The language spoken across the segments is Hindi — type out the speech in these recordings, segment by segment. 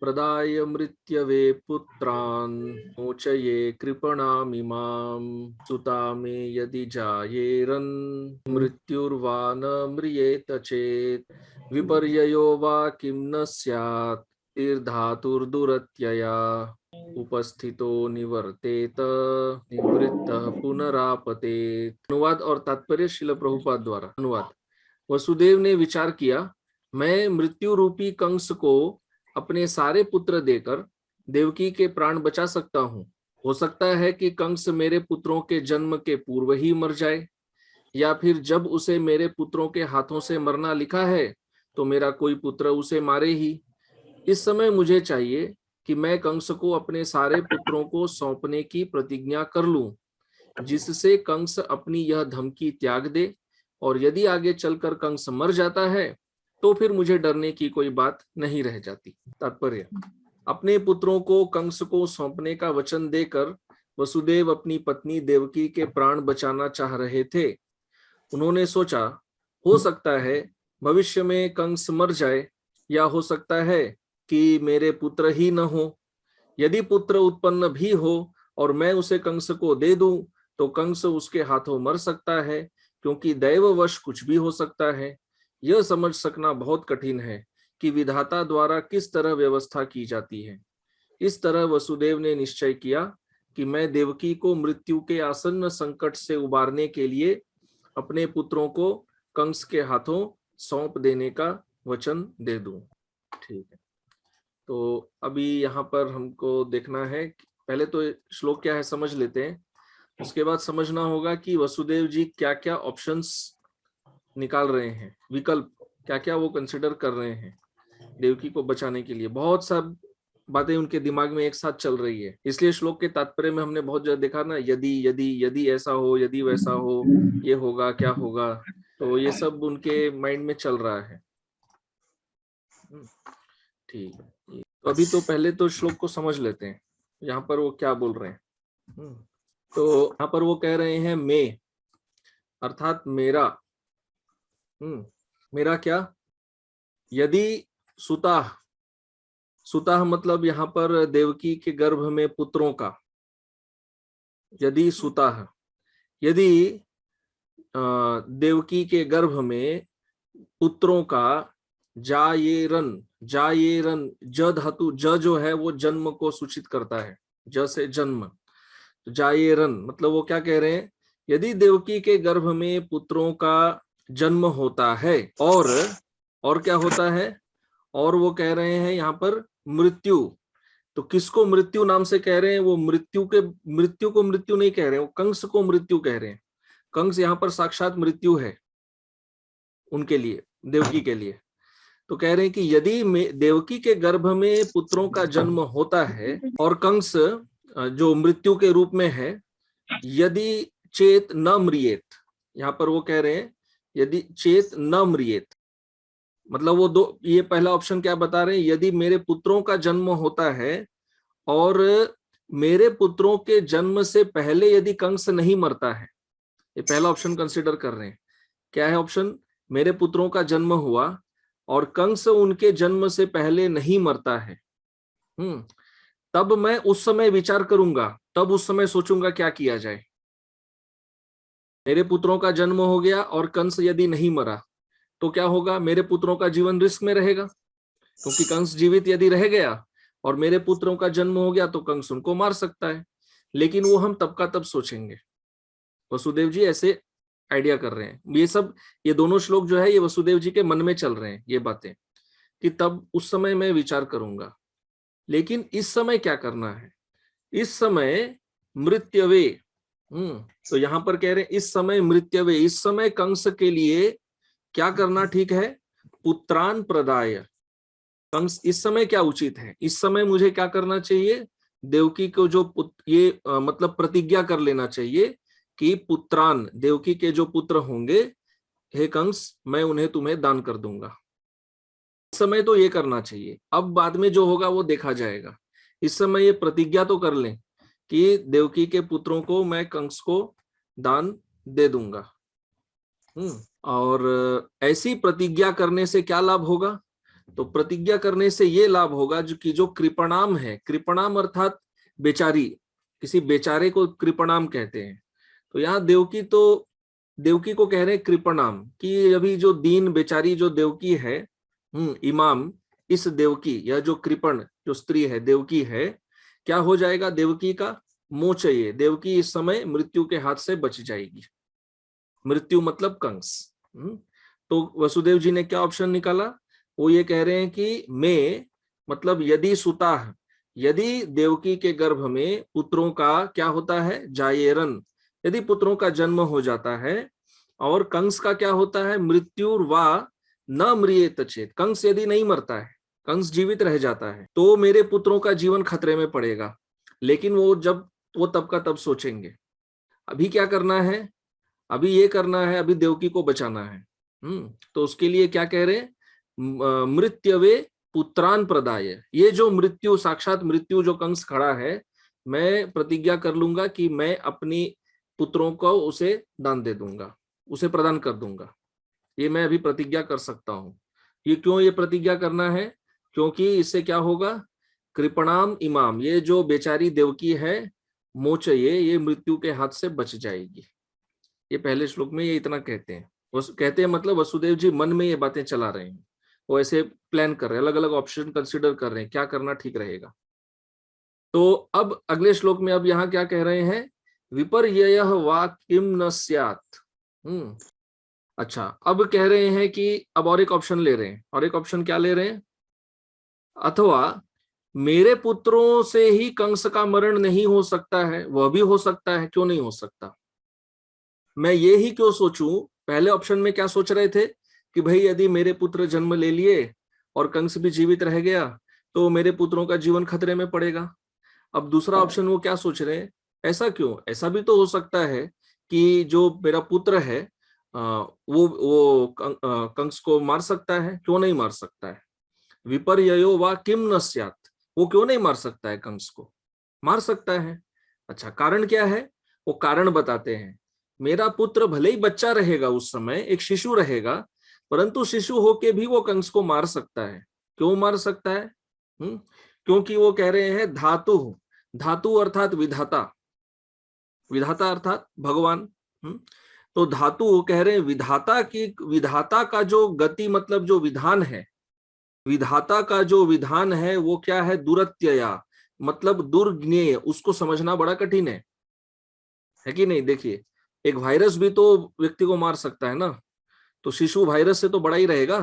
प्रदाय मृत्यवे पुत्रान् मोचये कृपणामिमां सुता मे यदि जायेरन् मृत्युर्वा न म्रियेत चेत् विपर्ययो वा किं न स्यात् तीर्धातुर्दुरत्यया उपस्थितो निवर्तेत निवृत्तः पुनरापतेत्। अनुवाद और तात्पर्य श्रील प्रभुपाद द्वारा। अनुवाद। वसुदेव ने विचार किया, मैं मृत्यु रूपी कंस को अपने सारे पुत्र देकर देवकी के प्राण बचा सकता हूँ। हो सकता है कि कंस मेरे पुत्रों के जन्म के पूर्व ही मर जाए, या फिर जब उसे मेरे पुत्रों के हाथों से मरना लिखा है तो मेरा कोई पुत्र उसे मारे ही। इस समय मुझे चाहिए कि मैं कंस को अपने सारे पुत्रों को सौंपने की प्रतिज्ञा कर लूं, जिससे कंस अपनी यह धमकी त्याग दे, और यदि आगे चलकर कंस मर जाता है तो फिर मुझे डरने की कोई बात नहीं रह जाती। तात्पर्य। अपने पुत्रों को कंस को सौंपने का वचन देकर वसुदेव अपनी पत्नी देवकी के प्राण बचाना चाह रहे थे। उन्होंने सोचा, हो सकता है भविष्य में कंस मर जाए, या हो सकता है कि मेरे पुत्र ही न हो। यदि पुत्र उत्पन्न भी हो और मैं उसे कंस को दे दूं तो कंस उसके हाथों मर सकता है, क्योंकि दैववश कुछ भी हो सकता है। यह समझ सकना बहुत कठिन है कि विधाता द्वारा किस तरह व्यवस्था की जाती है। इस तरह वसुदेव ने निश्चय किया कि मैं देवकी को मृत्यु के आसन्न संकट से उबारने के लिए अपने पुत्रों को कंस के हाथों सौंप देने का वचन दे दूं। ठीक है, तो अभी यहाँ पर हमको देखना है, पहले तो श्लोक क्या है समझ लेते हैं, उसके बाद समझना होगा कि वसुदेव जी क्या क्या ऑप्शंस निकाल रहे हैं, विकल्प क्या क्या वो कंसिडर कर रहे हैं देवकी को बचाने के लिए। बहुत सब बातें उनके दिमाग में एक साथ चल रही है, इसलिए श्लोक के तात्पर्य में हमने बहुत ज्यादा देखा ना, यदि यदि यदि ऐसा हो, यदि वैसा हो, ये होगा क्या होगा, तो ये सब उनके माइंड में चल रहा है। ठीक है, तो अभी तो पहले तो श्लोक को समझ लेते हैं, यहाँ पर वो क्या बोल रहे हैं। तो यहाँ पर वो कह रहे हैं मैं, अर्थात मेरा। मेरा क्या? यदि सुता, सुता मतलब यहाँ पर देवकी के गर्भ में पुत्रों का, यदि सुता, यदि देवकी के गर्भ में पुत्रों का जायेरन, जायेरन, ज धातु, ज जो है वो जन्म को सूचित करता है, ज से जन्म, तो जायेरन मतलब वो क्या कह रहे हैं, यदि देवकी के गर्भ में पुत्रों का जन्म होता है, और क्या होता है, और वो कह रहे हैं यहाँ पर मृत्यु, तो किसको मृत्यु नाम से कह रहे हैं, वो मृत्यु को मृत्यु नहीं कह रहे हैं, वो कंस को मृत्यु कह रहे हैं। कंस यहाँ पर साक्षात मृत्यु है उनके लिए, देवकी के लिए। तो कह रहे हैं कि यदि देवकी के गर्भ में पुत्रों का जन्म होता है और कंस जो मृत्यु के रूप में है, यदि चेत न म्रियेत, यहाँ पर वो कह रहे हैं यदि चेत न म्रियेत, मतलब वो दो, ये पहला ऑप्शन क्या बता रहे हैं, यदि मेरे पुत्रों का जन्म होता है और मेरे पुत्रों के जन्म से पहले यदि कंस नहीं मरता है, ये पहला ऑप्शन कंसिडर कर रहे हैं। क्या है ऑप्शन? मेरे पुत्रों का जन्म हुआ और कंस उनके जन्म से पहले नहीं मरता है, तब मैं उस समय विचार करूंगा, तब उस समय सोचूंगा क्या किया जाए। मेरे पुत्रों का जन्म हो गया और कंस यदि नहीं मरा तो क्या होगा, मेरे पुत्रों का जीवन रिस्क में रहेगा, क्योंकि कंस जीवित यदि रह गया और मेरे पुत्रों का जन्म हो गया तो कंस उनको मार सकता है। लेकिन वो हम तब का तब सोचेंगे। वसुदेव जी ऐसे आइडिया कर रहे हैं। ये सब, ये दोनों श्लोक जो है ये वसुदेव जी के मन में चल रहे हैं ये बातें, कि तब उस समय मैं विचार करूंगा। लेकिन इस समय क्या करना है, इस समय मृत्यवे, तो यहां पर कह रहे हैं इस समय मृत्यवे, इस समय कंस के लिए क्या करना ठीक है, पुत्रान प्रदाय। कंस इस समय क्या उचित है, इस समय मुझे क्या करना चाहिए, देवकी को जो ये मतलब प्रतिज्ञा कर लेना चाहिए कि पुत्रान, देवकी के जो पुत्र होंगे, हे कंस मैं उन्हें तुम्हें दान कर दूंगा। इस समय तो ये करना चाहिए, अब बाद में जो होगा वो देखा जाएगा। इस समय ये प्रतिज्ञा तो कर लें कि देवकी के पुत्रों को मैं कंस को दान दे दूंगा। और ऐसी प्रतिज्ञा करने से क्या लाभ होगा, तो प्रतिज्ञा करने से ये लाभ होगा जो कि जो कृपणाम है, कृपणाम अर्थात बेचारी, किसी बेचारे को कृपणाम कहते हैं। तो यहाँ देवकी को कह रहे हैं कृपणाम, कि अभी जो दीन बेचारी जो देवकी है, इमाम, इस देवकी, यह जो कृपण जो स्त्री है देवकी है, क्या हो जाएगा देवकी का? मोचये, देवकी इस समय मृत्यु के हाथ से बच जाएगी। मृत्यु मतलब कंस। तो वसुदेव जी ने क्या ऑप्शन निकाला? वो ये कह रहे हैं कि मैं मतलब यदि सुता, यदि देवकी के गर्भ में पुत्रों का क्या होता है? जायेरन, यदि पुत्रों का जन्म हो जाता है, और कंस का क्या होता है? मृत्युर्वा न म्रियेत चेत, कंस यदि नहीं मरता है, कंस जीवित रह जाता है, तो मेरे पुत्रों का जीवन खतरे में पड़ेगा। लेकिन वो तब का तब सोचेंगे। अभी क्या करना है? अभी ये करना है, अभी देवकी को बचाना है। तो उसके लिए क्या कह रहे हैं? मृत्यवे पुत्रान प्रदाय, ये जो मृत्यु, साक्षात मृत्यु जो कंस खड़ा है, मैं प्रतिज्ञा कर लूंगा कि मैं अपनी पुत्रों को उसे दान दे दूंगा, उसे प्रदान कर दूंगा। ये मैं अभी प्रतिज्ञा कर सकता हूं। ये क्यों ये प्रतिज्ञा करना है? क्योंकि इससे क्या होगा? कृपणाम इमाम, ये जो बेचारी देवकी है, मोचये, ये मृत्यु के हाथ से बच जाएगी। ये पहले श्लोक में ये इतना कहते हैं। वो कहते हैं मतलब वसुदेव जी मन में ये बातें चला रहे हैं, वो ऐसे प्लान कर रहे हैं, अलग अलग ऑप्शन कंसिडर कर रहे हैं, क्या करना ठीक रहेगा। तो अब अगले श्लोक में अब यहाँ क्या कह रहे हैं? विपर्ययः वा किम न स्यात्। अच्छा, अब कह रहे हैं कि अब और एक ऑप्शन ले रहे हैं। और एक ऑप्शन क्या ले रहे हैं? अथवा मेरे पुत्रों से ही कंस का मरण नहीं हो सकता है? वह भी हो सकता है, क्यों नहीं हो सकता? मैं ये ही क्यों सोचूं? पहले ऑप्शन में क्या सोच रहे थे कि भाई यदि मेरे पुत्र जन्म ले लिए और कंस भी जीवित रह गया तो मेरे पुत्रों का जीवन खतरे में पड़ेगा। अब दूसरा ऑप्शन वो क्या सोच रहे हैं? ऐसा क्यों? ऐसा भी तो हो सकता है कि जो मेरा पुत्र है वो कंस को मार सकता है, क्यों नहीं मार सकता है? विपर्ययो वा किम न स्यात्, वो क्यों नहीं मार सकता है कंस को? मार सकता है। अच्छा, कारण क्या है? वो कारण बताते हैं। मेरा पुत्र भले ही बच्चा रहेगा, उस समय एक शिशु रहेगा, परंतु शिशु होके भी वो कंस को मार सकता है। क्यों मार सकता है? क्योंकि वो कह रहे हैं धातु, धातु अर्थात विधाता, विधाता अर्थात भगवान। तो धातु वो कह रहे हैं विधाता की, विधाता का जो गति मतलब जो विधान है, विधाता का जो विधान है वो क्या है? दुरत्यया, मतलब दुर्ज्ञेय, उसको समझना बड़ा कठिन है कि नहीं? देखिए, एक वायरस भी तो व्यक्ति को मार सकता है ना, तो शिशु वायरस से तो बड़ा ही रहेगा।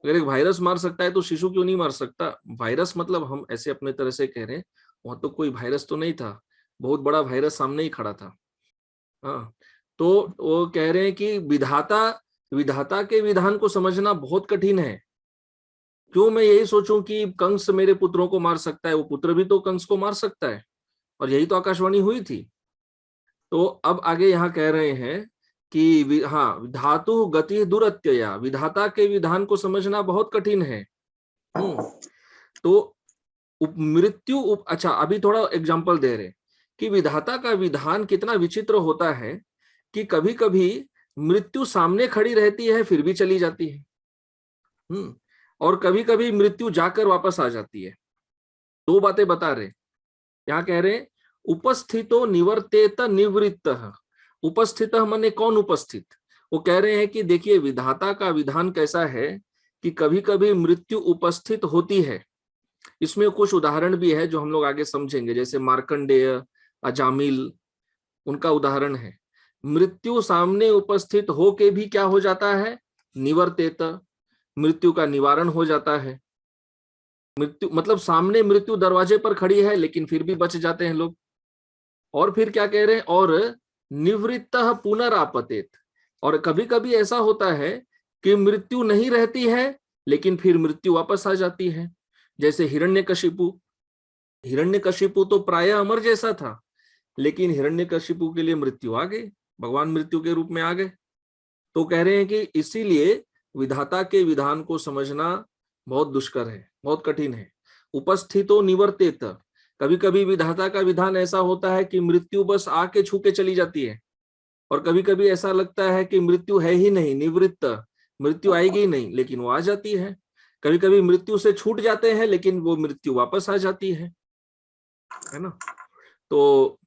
अगर एक वायरस मार सकता है तो शिशु क्यों नहीं मार सकता? वायरस मतलब हम ऐसे अपने तरह से कह रहे हैं, वहां तो कोई वायरस तो नहीं था, बहुत बड़ा वायरस सामने ही खड़ा था। हाँ, तो वो कह रहे हैं कि विधाता, विधाता के विधान को समझना बहुत कठिन है। क्यों मैं यही सोचूं कि कंस मेरे पुत्रों को मार सकता है? वो पुत्र भी तो कंस को मार सकता है, और यही तो आकाशवाणी हुई थी। तो अब आगे यहाँ कह रहे हैं कि हाँ, धातु गति दुरत्यया, विधाता के विधान को समझना बहुत कठिन है। तो मृत्यु अच्छा, अभी थोड़ा एग्जांपल दे रहे कि विधाता का विधान कितना विचित्र होता है कि कभी कभी मृत्यु सामने खड़ी रहती है फिर भी चली जाती है। और कभी कभी मृत्यु जाकर वापस आ जाती है। दो बातें बता रहे। यहाँ कह रहे उपस्थितो निवर्तेत निवृत्त। उपस्थित माने कौन उपस्थित? वो कह रहे हैं कि देखिए विधाता का विधान कैसा है कि कभी कभी मृत्यु उपस्थित होती है। इसमें कुछ उदाहरण भी है जो हम लोग आगे समझेंगे, जैसे मार्कंडेय, अजामिल, उनका उदाहरण है। मृत्यु सामने उपस्थित होके भी क्या हो जाता है? निवर्तेत, मृत्यु का निवारण हो जाता है। मृत्यु मतलब सामने मृत्यु दरवाजे पर खड़ी है लेकिन फिर भी बच जाते हैं लोग। और फिर क्या कह रहे हैं? और निवृत्त पुनरापतेत, और कभी कभी ऐसा होता है कि मृत्यु नहीं रहती है लेकिन फिर मृत्यु वापस आ जाती है। जैसे हिरण्यकशिपु, हिरण्यकशिपु तो प्राय अमर जैसा था, लेकिन हिरण्यकशिपु के लिए मृत्यु आ गई, भगवान मृत्यु के रूप में आ गए। तो कह रहे हैं कि इसीलिए विधाता के विधान को समझना बहुत दुष्कर है, बहुत कठिन है। उपस्थितो निवर्तेत, कभी कभी विधाता का विधान ऐसा होता है कि मृत्यु बस आके छू के चली जाती है, और कभी कभी ऐसा लगता है कि मृत्यु है ही नहीं, निवृत्त, मृत्यु आएगी ही नहीं, लेकिन वो आ जाती है। कभी कभी मृत्यु से छूट जाते हैं लेकिन वो मृत्यु वापस आ जाती है ना। तो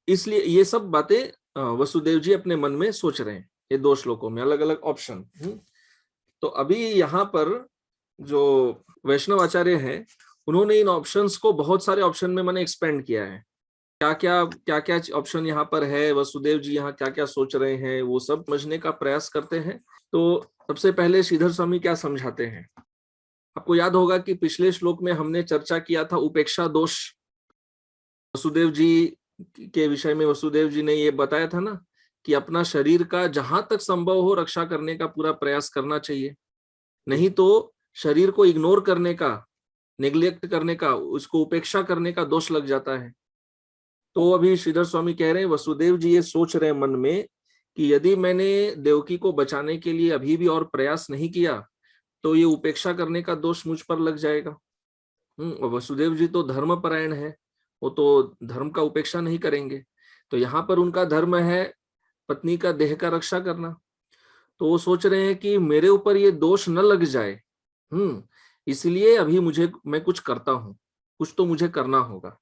इसलिए ये सब बातें वसुदेव जी अपने मन में सोच रहे हैं, ये 2 श्लोकों में अलग अलग ऑप्शन। तो अभी यहाँ पर जो वैष्णव आचार्य हैं उन्होंने इन ऑप्शंस को बहुत सारे ऑप्शन में मैंने एक्सपेंड किया है। क्या क्या ऑप्शन यहाँ पर है, वसुदेव जी यहाँ क्या क्या सोच रहे हैं, वो सब समझने का प्रयास करते हैं। तो सबसे पहले श्रीधर स्वामी क्या समझाते हैं। आपको याद होगा कि पिछले श्लोक में हमने चर्चा किया था उपेक्षा दोष। वसुदेव जी के विषय में वसुदेव जी ने ये बताया था ना कि अपना शरीर का जहां तक संभव हो रक्षा करने का पूरा प्रयास करना चाहिए, नहीं तो शरीर को इग्नोर करने का, नेग्लेक्ट करने का, उसको उपेक्षा करने का दोष लग जाता है। तो अभी श्रीधर स्वामी कह रहे हैं वसुदेव जी ये सोच रहे हैं मन में कि यदि मैंने देवकी को बचाने के लिए अभी भी और प्रयास नहीं किया तो ये उपेक्षा करने का दोष मुझ पर लग जाएगा। वसुदेव जी तो धर्मपरायण है, वो तो धर्म का उपेक्षा नहीं करेंगे। तो यहाँ पर उनका धर्म है पत्नी का देह का रक्षा करना। तो वो सोच रहे हैं कि मेरे ऊपर ये दोष न लग जाए, इसलिए अभी मैं कुछ करता हूँ, कुछ तो मुझे करना होगा।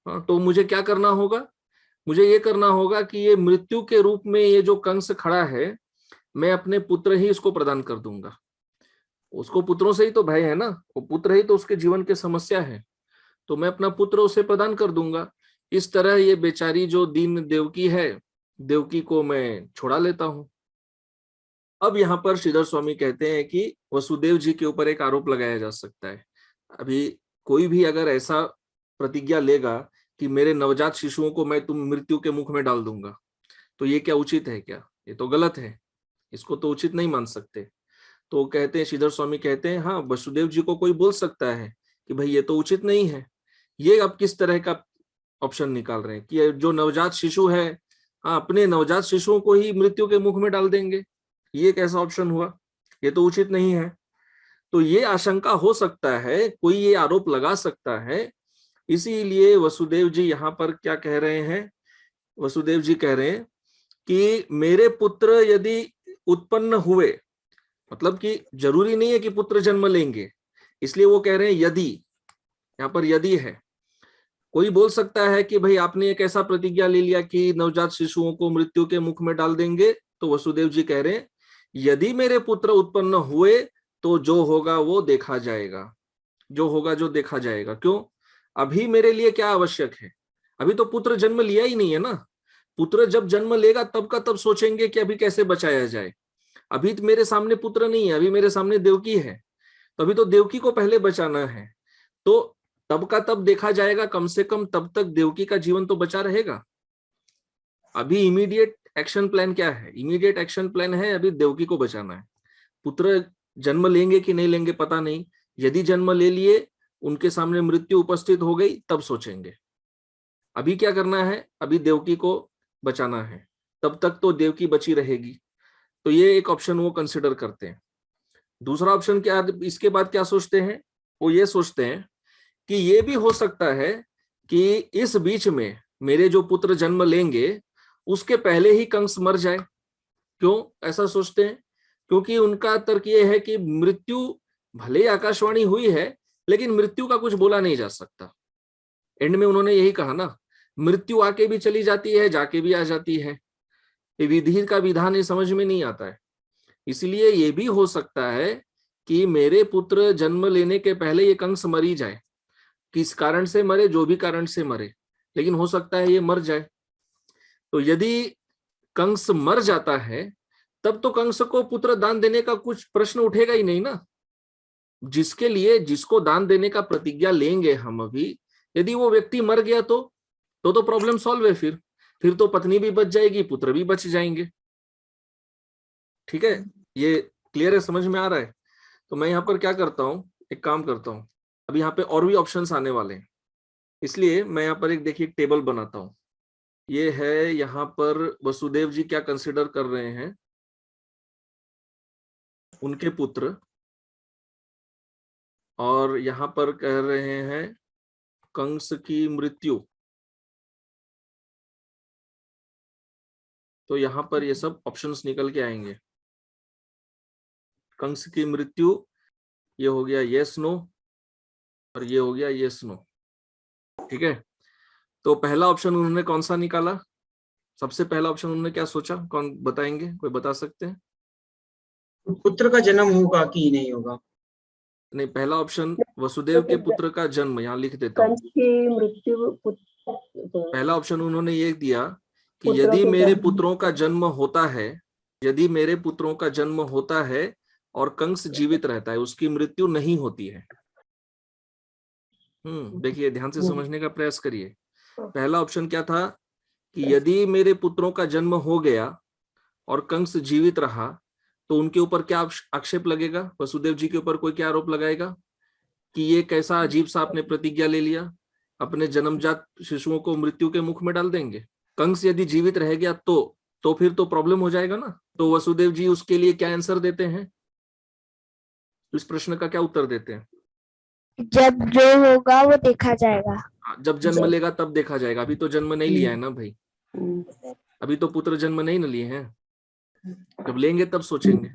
तो मुझे क्या करना होगा, मुझे ये करना होगा कि ये मृत्यु के रूप में ये जो कंस खड़ा है मैं अपने पुत्र ही इसको प्रदान कर दूंगा। उसको पुत्रों से ही तो भय है ना, वो पुत्र ही तो उसके जीवन की समस्या है, तो मैं अपना पुत्र उसे प्रदान कर दूंगा। इस तरह ये बेचारी जो दीन देवकी है, देवकी को मैं छुड़ा लेता हूं। अब यहाँ पर श्रीधर स्वामी कहते हैं कि वसुदेव जी के ऊपर एक आरोप लगाया जा सकता है। अभी कोई भी अगर ऐसा प्रतिज्ञा लेगा कि मेरे नवजात शिशुओं को मैं तुम मृत्यु के मुख में डाल दूंगा, तो ये क्या उचित है क्या, ये तो गलत है, इसको तो उचित नहीं मान सकते। तो कहते हैं श्रीधर स्वामी कहते हैं हाँ वसुदेव जी को कोई बोल सकता है कि भाई ये तो उचित नहीं है। ये अब किस तरह का ऑप्शन निकाल रहे हैं कि जो नवजात शिशु है, हाँ अपने नवजात शिशुओं को ही मृत्यु के मुख में डाल देंगे, ये कैसा ऑप्शन हुआ, ये तो उचित नहीं है। तो ये आशंका हो सकता है, कोई ये आरोप लगा सकता है। इसीलिए वसुदेव जी यहाँ पर क्या कह रहे हैं, वसुदेव जी कह रहे हैं कि मेरे पुत्र यदि उत्पन्न हुए, मतलब कि जरूरी नहीं है कि पुत्र जन्म लेंगे, इसलिए वो कह रहे हैं यदि, यहाँ पर यदि है। कोई बोल सकता है कि भाई आपने एक ऐसा प्रतिज्ञा ले लिया कि नवजात शिशुओं को मृत्यु के मुख में डाल देंगे, तो वसुदेव जी कह रहे हैं यदि मेरे पुत्र उत्पन्न हुए तो जो होगा वो देखा जाएगा, जो होगा जो देखा जाएगा। क्यों, अभी मेरे लिए क्या आवश्यक है, अभी तो पुत्र जन्म लिया ही नहीं है ना। पुत्र जब जन्म लेगा तब का तब सोचेंगे कि अभी कैसे बचाया जाए। अभी तो मेरे सामने पुत्र नहीं है, अभी मेरे सामने देवकी है, तो अभी तो देवकी को पहले बचाना है। तो तब का तब देखा जाएगा, कम से कम तब तक देवकी का जीवन तो बचा रहेगा। अभी इमीडिएट एक्शन प्लान क्या है, इमीडिएट एक्शन प्लान है अभी देवकी को बचाना है। पुत्र जन्म लेंगे कि नहीं लेंगे पता नहीं, यदि जन्म ले लिए, उनके सामने मृत्यु उपस्थित हो गई, तब सोचेंगे। अभी क्या करना है, अभी देवकी को बचाना है, तब तक तो देवकी बची रहेगी। तो ये एक ऑप्शन वो कंसिडर करते हैं। दूसरा ऑप्शन क्या, इसके बाद क्या सोचते हैं, वो ये सोचते हैं कि ये भी हो सकता है कि इस बीच में मेरे जो पुत्र जन्म लेंगे उसके पहले ही कंस मर जाए। क्यों ऐसा सोचते हैं, क्योंकि उनका तर्क ये है कि मृत्यु भले ही आकाशवाणी हुई है लेकिन मृत्यु का कुछ बोला नहीं जा सकता। एंड में उन्होंने यही कहा ना, मृत्यु आके भी चली जाती है, जाके भी आ जाती है, ये विधि का विधान ये समझ में नहीं आता है। इसलिए ये भी हो सकता है कि मेरे पुत्र जन्म लेने के पहले ये कंस मर ही जाए, किस कारण से मरे, जो भी कारण से मरे, लेकिन हो सकता है ये मर जाए। तो यदि कंस मर जाता है तब तो कंस को पुत्र दान देने का कुछ प्रश्न उठेगा ही नहीं ना। जिसके लिए, जिसको दान देने का प्रतिज्ञा लेंगे हम अभी, यदि वो व्यक्ति मर गया तो प्रॉब्लम सॉल्व है। फिर तो पत्नी भी बच जाएगी, पुत्र भी बच जाएंगे। ठीक है, ये क्लियर है, समझ में आ रहा है। तो मैं यहाँ पर क्या करता हूँ, एक काम करता हूँ, अब यहाँ पे और भी ऑप्शंस आने वाले हैं, इसलिए मैं यहाँ पर एक देखिए टेबल बनाता हूँ। ये है यहाँ पर वसुदेव जी क्या कंसिडर कर रहे हैं, उनके पुत्र, और यहाँ पर कह रहे हैं कंस की मृत्यु। तो यहाँ पर ये सब ऑप्शंस निकल के आएंगे। कंस की मृत्यु, ये हो गया येस नो, और ये हो गया येस नो। ठीक है, तो पहला ऑप्शन उन्होंने कौन सा निकाला? सबसे पहला ऑप्शन उन्होंने क्या सोचा, कौन बताएंगे, कोई बता सकते हैं? पुत्र का जन्म होगा कि नहीं होगा? नहीं, पहला ऑप्शन वसुदेव के पुत्र का जन्म, यहाँ लिख देता हूँ। कंस की मृत्यु पहला ऑप्शन उन्होंने ये दिया कि पुत्रों यदि के मेरे जन्म। पुत्रों का जन्म होता है, यदि मेरे पुत्रों का जन्म होता है और कंस जीवित रहता है, उसकी मृत्यु नहीं होती है। देखिए, ध्यान से समझने का प्रयास करिए। पहला ऑप्शन क्या था कि यदि मेरे पुत्रों का जन्म हो गया और कंस जीवित रहा तो उनके ऊपर क्या आक्षेप लगेगा, वसुदेव जी के ऊपर कोई क्या आरोप लगाएगा कि ये कैसा अजीब सा आपने प्रतिज्ञा ले लिया, अपने जन्मजात शिशुओं को मृत्यु के मुख में डाल देंगे। कंस यदि जीवित रह गया तो फिर तो प्रॉब्लम हो जाएगा ना। तो वसुदेव जी उसके लिए क्या आंसर देते हैं, इस प्रश्न का क्या उत्तर देते हैं? जब जो होगा वो देखा जाएगा। जब जन्म लेगा तब देखा जाएगा, अभी तो जन्म नहीं लिया है ना भाई, अभी तो पुत्र जन्म नहीं न लिए हैं, जब लेंगे तब सोचेंगे।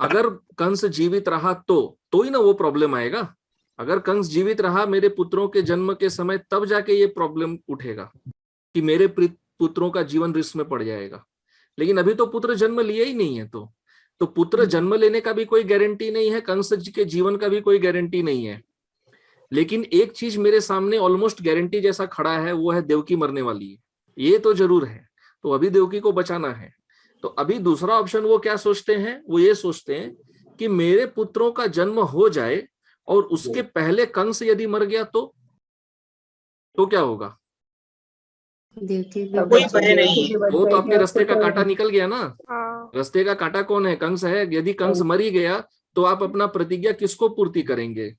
अगर कंस जीवित रहा तो ही ना वो प्रॉब्लम आएगा। अगर कंस जीवित रहा मेरे पुत्रों के जन्म के समय, तब जाके ये प्रॉब्लम उठेगा कि मेरे पुत्रों का जीवन रिस्क में पड़ जाएगा। लेकिन अभी तो पुत्र जन्म लिए ही नहीं है, तो पुत्र जन्म लेने का भी कोई गारंटी नहीं है, कंस के जीवन का भी कोई गारंटी नहीं है। लेकिन एक चीज मेरे सामने ऑलमोस्ट गारंटी जैसा खड़ा है, वो है देवकी मरने वाली है, ये तो जरूर है। तो अभी देवकी को बचाना है। तो अभी दूसरा ऑप्शन वो क्या सोचते हैं, वो ये सोचते हैं कि मेरे पुत्रों का जन्म हो जाए और उसके पहले कंस यदि मर गया तो क्या होगा? कोई भय नहीं। वो तो अपने रास्ते का कांटा निकल गया ना। हाँ। रास्ते का कांटा कौन है? कंस है। यदि कंस मर ही गया तो आप अपना प्रतिज्ञा किसको पूर्ति करेंगे?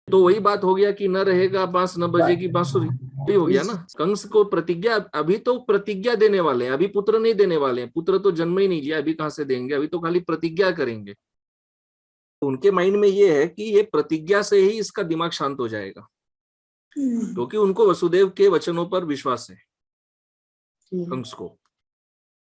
तो वही बात हो गया कि न रहेगा बांस न बजेगी बांसुरी, वही हो गया ना। कंस को प्रतिज्ञा, अभी तो प्रतिज्ञा देने वाले हैं, अभी पुत्र नहीं देने वाले हैं, पुत्र तो जन्म ही नहीं लिया, अभी कहां से देंगे, अभी तो खाली प्रतिज्ञा करेंगे। तो उनके माइंड में ये है कि ये प्रतिज्ञा से ही इसका दिमाग शांत हो जाएगा, क्योंकि उनको वसुदेव के वचनों पर विश्वास है कंस को।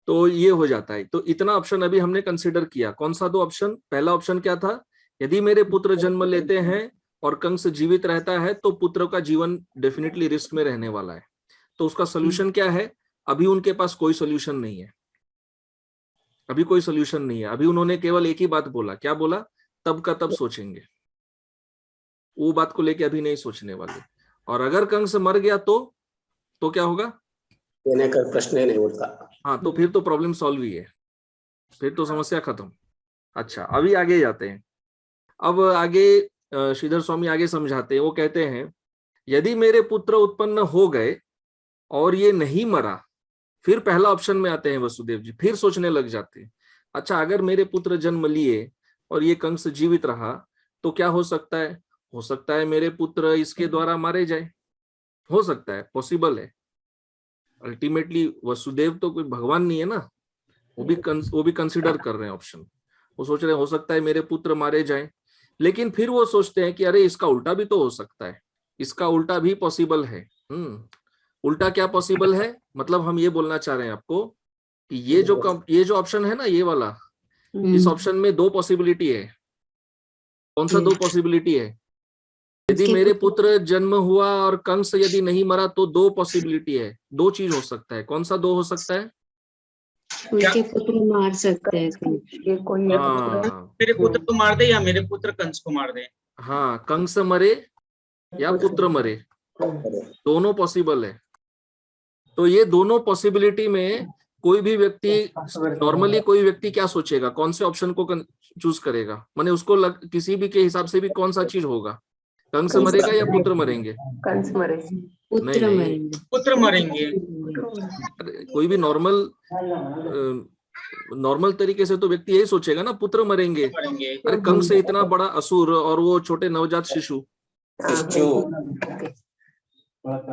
तो ये हो जाता है। तो इतना ऑप्शन अभी हमने कंसिडर किया। कौन सा दो ऑप्शन? पहला ऑप्शन क्या था, यदि मेरे पुत्र जन्म लेते हैं और कंस जीवित रहता है तो पुत्र का जीवन डेफिनेटली रिस्क में रहने वाला है। तो उसका सोल्यूशन क्या है? अभी उनके पास कोई सोल्यूशन नहीं है, अभी कोई सोल्यूशन नहीं है। अभी उन्होंने केवल एक ही बात बोला, क्या बोला? तब का तब सोचेंगे, वो बात को लेके अभी नहीं सोचने वाले। और अगर कंस मर गया तो क्या होगा? देने का प्रश्न ही नहीं उठता। हाँ, तो फिर तो प्रॉब्लम सॉल्व ही है, फिर तो समस्या खत्म। अच्छा, अभी आगे जाते हैं। अब आगे श्रीधर स्वामी आगे समझाते हैं। वो कहते हैं यदि मेरे पुत्र उत्पन्न हो गए और ये नहीं मरा, फिर पहला ऑप्शन में आते हैं वसुदेव जी, फिर सोचने लग जाते हैं, अच्छा अगर मेरे पुत्र जन्म लिए और ये कंस जीवित रहा तो क्या हो सकता है? हो सकता है मेरे पुत्र इसके द्वारा मारे जाए, हो सकता है, पॉसिबल है। अल्टीमेटली वसुदेव तो कोई भगवान नहीं है ना, वो भी कंसिडर कर रहे हैं ऑप्शन। वो सोच रहे हैं हो सकता है मेरे पुत्र मारे जाएं, लेकिन फिर वो सोचते हैं कि अरे इसका उल्टा भी तो हो सकता है, इसका उल्टा भी पॉसिबल है। उल्टा क्या पॉसिबल है? मतलब हम ये बोलना चाह रहे हैं आपको कि ये जो ऑप्शन है ना, ये वाला, इस ऑप्शन में दो पॉसिबिलिटी है। कौन सा दो पॉसिबिलिटी है? यदि मेरे पुत्र जन्म हुआ और कंस यदि नहीं मरा तो दो पॉसिबिलिटी है, दो चीज हो सकता है। कौन सा दो हो सकता है? उनके पुत्र मार सकते हैं। ये कोई मेरे पुत्र को मार दे या मेरे पुत्र कंस को मार दे। हाँ, कंस मरे या पुत्र मरे, दोनों पॉसिबल है। तो ये दोनों पॉसिबिलिटी में कोई भी व्यक्ति, नॉर्मली कोई व्यक्ति क्या सोचेगा, कौन से ऑप्शन को चूज करेगा? माने उसको किसी भी के हिसाब से भी कौन सा चीज होगा, कंस मरेगा या पुत्र मरेंगे? कंस मरे, पुत्र मरेंगे। पुत्र मरेंगे। कोई भी नॉर्मल तरीके से तो व्यक्ति यही सोचेगा ना, पुत्र मरेंगे। अरे कंस से इतना बड़ा असुर और वो छोटे नवजात शिशु,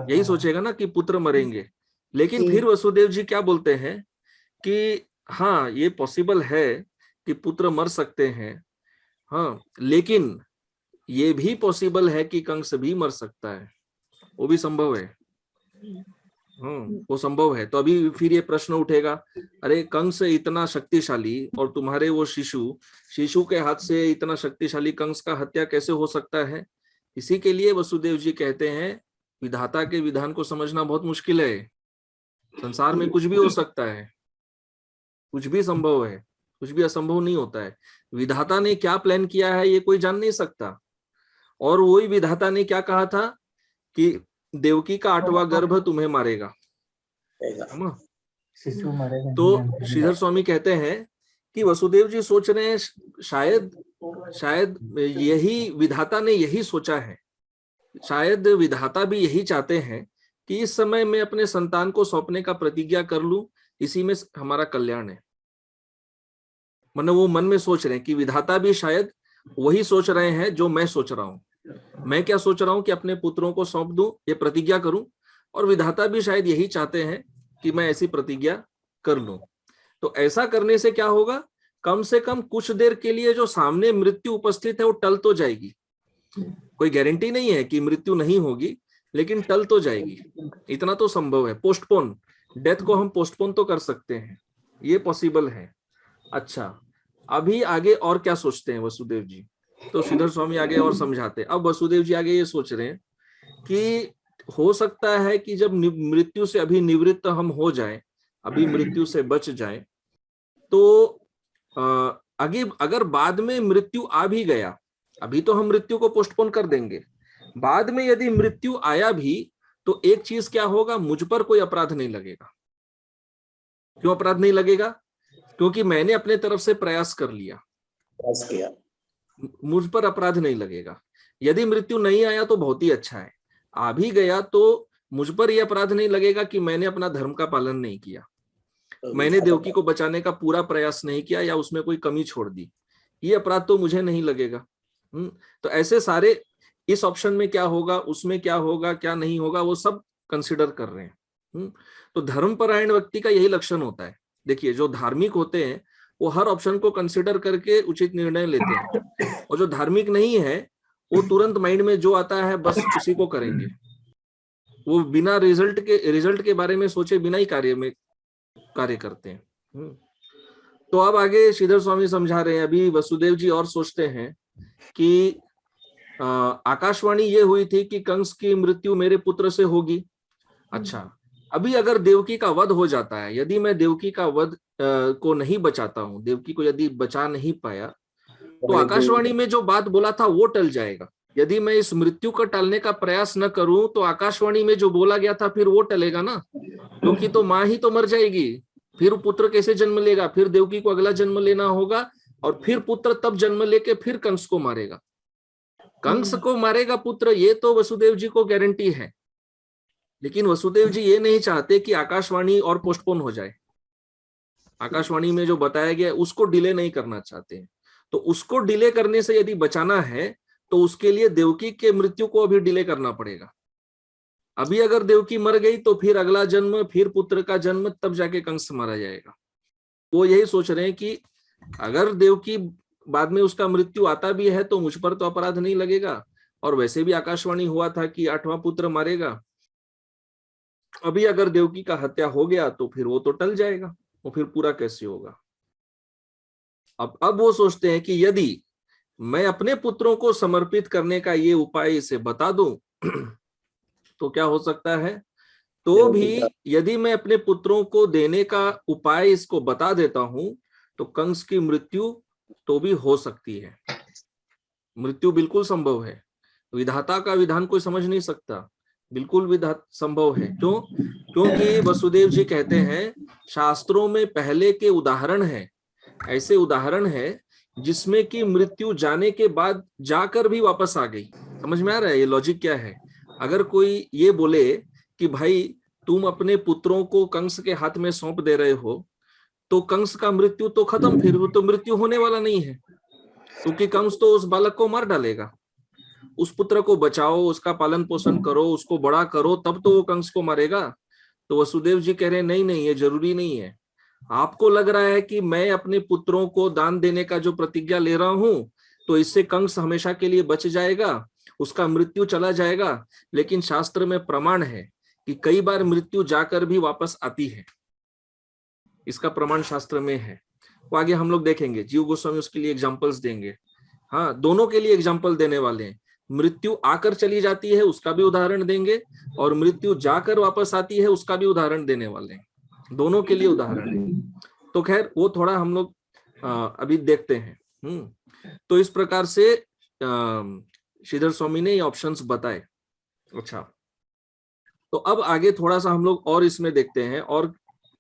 यही सोचेगा ना कि पुत्र मरेंगे। लेकिन फिर वसुदेव जी क्या बोलते हैं कि हाँ ये पॉसिबल है कि पुत्र मर सकते हैं, हाँ लेकिन ये भी पॉसिबल है कि कंस भी मर सकता है, वो भी संभव है। वो संभव है। तो अभी फिर ये प्रश्न उठेगा, अरे कंस इतना शक्तिशाली और तुम्हारे वो शिशु के हाथ से इतना शक्तिशाली कंस का हत्या कैसे हो सकता है? इसी के लिए वसुदेव जी कहते हैं विधाता के विधान को समझना बहुत मुश्किल है। संसार में कुछ भी हो सकता है, कुछ भी संभव है, कुछ भी असंभव नहीं होता है। विधाता ने क्या प्लान किया है ये कोई जान नहीं सकता। और वही विधाता ने क्या कहा था कि देवकी का 8वां गर्भ तुम्हें मारेगा, है ना? शिशु मरेगा। तो श्रीधर स्वामी कहते हैं कि वसुदेव जी सोच रहे हैं शायद यही विधाता ने यही सोचा है, शायद विधाता भी यही चाहते हैं कि इस समय मैं अपने संतान को सौंपने का प्रतिज्ञा कर लूं, इसी में हमारा कल्याण है। मतलब वो मन में सोच रहे हैं कि विधाता भी शायद वही सोच रहे हैं जो मैं सोच रहा हूं। मैं क्या सोच रहा हूं कि अपने पुत्रों को सौंप दूं, ये प्रतिज्ञा करूं, और विधाता भी शायद यही चाहते हैं कि मैं ऐसी प्रतिज्ञा कर लूं। तो ऐसा करने से क्या होगा, कम से कम कुछ देर के लिए जो सामने मृत्यु उपस्थित है वो टल तो जाएगी। कोई गारंटी नहीं है कि मृत्यु नहीं होगी, लेकिन टल तो जाएगी, इतना तो संभव है। पोस्टपोन, डेथ को हम पोस्टपोन तो कर सकते हैं, ये पॉसिबल है। अच्छा, अभी आगे और क्या सोचते हैं वसुदेव जी? तो श्रीधर स्वामी आगे और समझाते हैं। अब वसुदेव जी आगे ये सोच रहे हैं कि हो सकता है कि जब मृत्यु से अभी निवृत्त हम हो जाएं, अभी मृत्यु से बच जाएं, तो आगे अगर बाद में मृत्यु आ भी गया, अभी तो हम मृत्यु को पोस्टपोन कर देंगे, बाद में यदि मृत्यु आया भी तो एक चीज क्या होगा, मुझ पर कोई अपराध नहीं लगेगा। क्यों अपराध नहीं लगेगा? क्योंकि मैंने अपने तरफ से प्रयास कर लिया, मुझ पर अपराध नहीं लगेगा। यदि मृत्यु नहीं आया तो बहुत ही अच्छा है, आ भी गया तो मुझ पर यह अपराध नहीं लगेगा कि मैंने अपना धर्म का पालन नहीं किया, मैंने देवकी को बचाने का पूरा प्रयास नहीं किया या उसमें कोई कमी छोड़ दी, ये अपराध तो मुझे नहीं लगेगा। तो ऐसे सारे इस ऑप्शन में क्या होगा, उसमें क्या होगा, क्या नहीं होगा, वो सब कंसिडर कर रहे हैं। तो धर्मपरायण व्यक्ति का यही लक्षण होता है। देखिए, जो धार्मिक होते हैं वो हर ऑप्शन को कंसिडर करके उचित निर्णय लेते हैं, और जो धार्मिक नहीं है वो तुरंत माइंड में जो आता है बस उसी को करेंगे। वो बिना रिजल्ट के बारे में सोचे बिना ही कार्य करते हैं। तो अब आगे श्रीधर स्वामी समझा रहे हैं। अभी वसुदेव जी और सोचते हैं कि आकाशवाणी ये हुई थी कि कंस की मृत्यु मेरे पुत्र से होगी। अच्छा, अभी अगर देवकी का वध हो जाता है, यदि मैं देवकी का वध को नहीं बचाता हूं, देवकी को यदि बचा नहीं पाया, तो आकाशवाणी में जो बात बोला था वो टल जाएगा। यदि मैं इस मृत्यु को टालने का प्रयास न करूं तो आकाशवाणी में जो बोला गया था फिर वो टलेगा ना, क्योंकि तो माँ ही तो मर जाएगी, फिर पुत्र कैसे जन्म लेगा? फिर देवकी को अगला जन्म लेना होगा, और फिर पुत्र तब जन्म लेके फिर कंस को मारेगा। कंस को मारेगा पुत्र, ये तो वसुदेव जी को गारंटी है। लेकिन वसुदेव जी ये नहीं चाहते कि आकाशवाणी और पोस्टपोन हो जाए। आकाशवाणी में जो बताया गया उसको डिले नहीं करना चाहते हैं। तो उसको डिले करने से यदि बचाना है तो उसके लिए देवकी के मृत्यु को अभी डिले करना पड़ेगा। अभी अगर देवकी मर गई तो फिर अगला जन्म, फिर पुत्र का जन्म, तब जाके कंस मारा जाएगा। वो यही सोच रहे हैं कि अगर देवकी बाद में उसका मृत्यु आता भी है तो मुझ पर तो अपराध नहीं लगेगा, और वैसे भी आकाशवाणी हुआ था कि 8वां पुत्र मारेगा। अभी अगर देवकी का हत्या हो गया तो फिर वो तो टल जाएगा, वो फिर पूरा कैसे होगा? अब वो सोचते हैं कि यदि मैं अपने पुत्रों को समर्पित करने का ये उपाय इसे बता दूं तो क्या हो सकता है? तो भी यदि मैं अपने पुत्रों को देने का उपाय इसको बता देता हूं तो कंस की मृत्यु तो भी हो सकती है। मृत्यु बिल्कुल संभव है, विधाता का विधान कोई समझ नहीं सकता, बिल्कुल विधाता संभव है। क्यों? क्योंकि वसुदेव जी कहते हैं शास्त्रों में पहले के उदाहरण हैं, ऐसे उदाहरण है जिसमें कि मृत्यु जाने के बाद जाकर भी वापस आ गई। समझ में आ रहा है ये लॉजिक क्या है? अगर कोई ये बोले कि भाई तुम अपने पुत्रों को कंस के हाथ में सौंप दे रहे हो, तो कंस का मृत्यु तो खत्म, फिर तो मृत्यु होने वाला नहीं है, क्योंकि कंस तो उस बालक को मार डालेगा। उस पुत्र को बचाओ, उसका पालन पोषण करो, उसको बड़ा करो, तब तो वो कंस को मारेगा। तो वसुदेव जी कह रहे हैं नहीं नहीं, ये जरूरी नहीं है। आपको लग रहा है कि मैं अपने पुत्रों को दान देने का जो प्रतिज्ञा ले रहा हूं तो इससे कंस हमेशा के लिए बच जाएगा, उसका मृत्यु चला जाएगा, लेकिन शास्त्र में प्रमाण है कि कई बार मृत्यु जाकर भी वापस आती है, इसका प्रमाण शास्त्र में है। वो आगे हम लोग देखेंगे, जीव गोस्वामी उसके लिए एग्जांपल्स देंगे। हाँ, दोनों के लिए एग्जांपल देने वाले हैं। मृत्यु आकर चली जाती है उसका भी उदाहरण देंगे, और मृत्यु जाकर वापस आती है उसका भी उदाहरण देने वाले हैं। दोनों के लिए उदाहरण है। तो खैर वो थोड़ा हम लोग अभी देखते हैं। तो इस प्रकार से श्रीधर स्वामी ने ये ऑप्शंस बताए। अच्छा, तो अब आगे थोड़ा सा हम लोग और इसमें देखते हैं और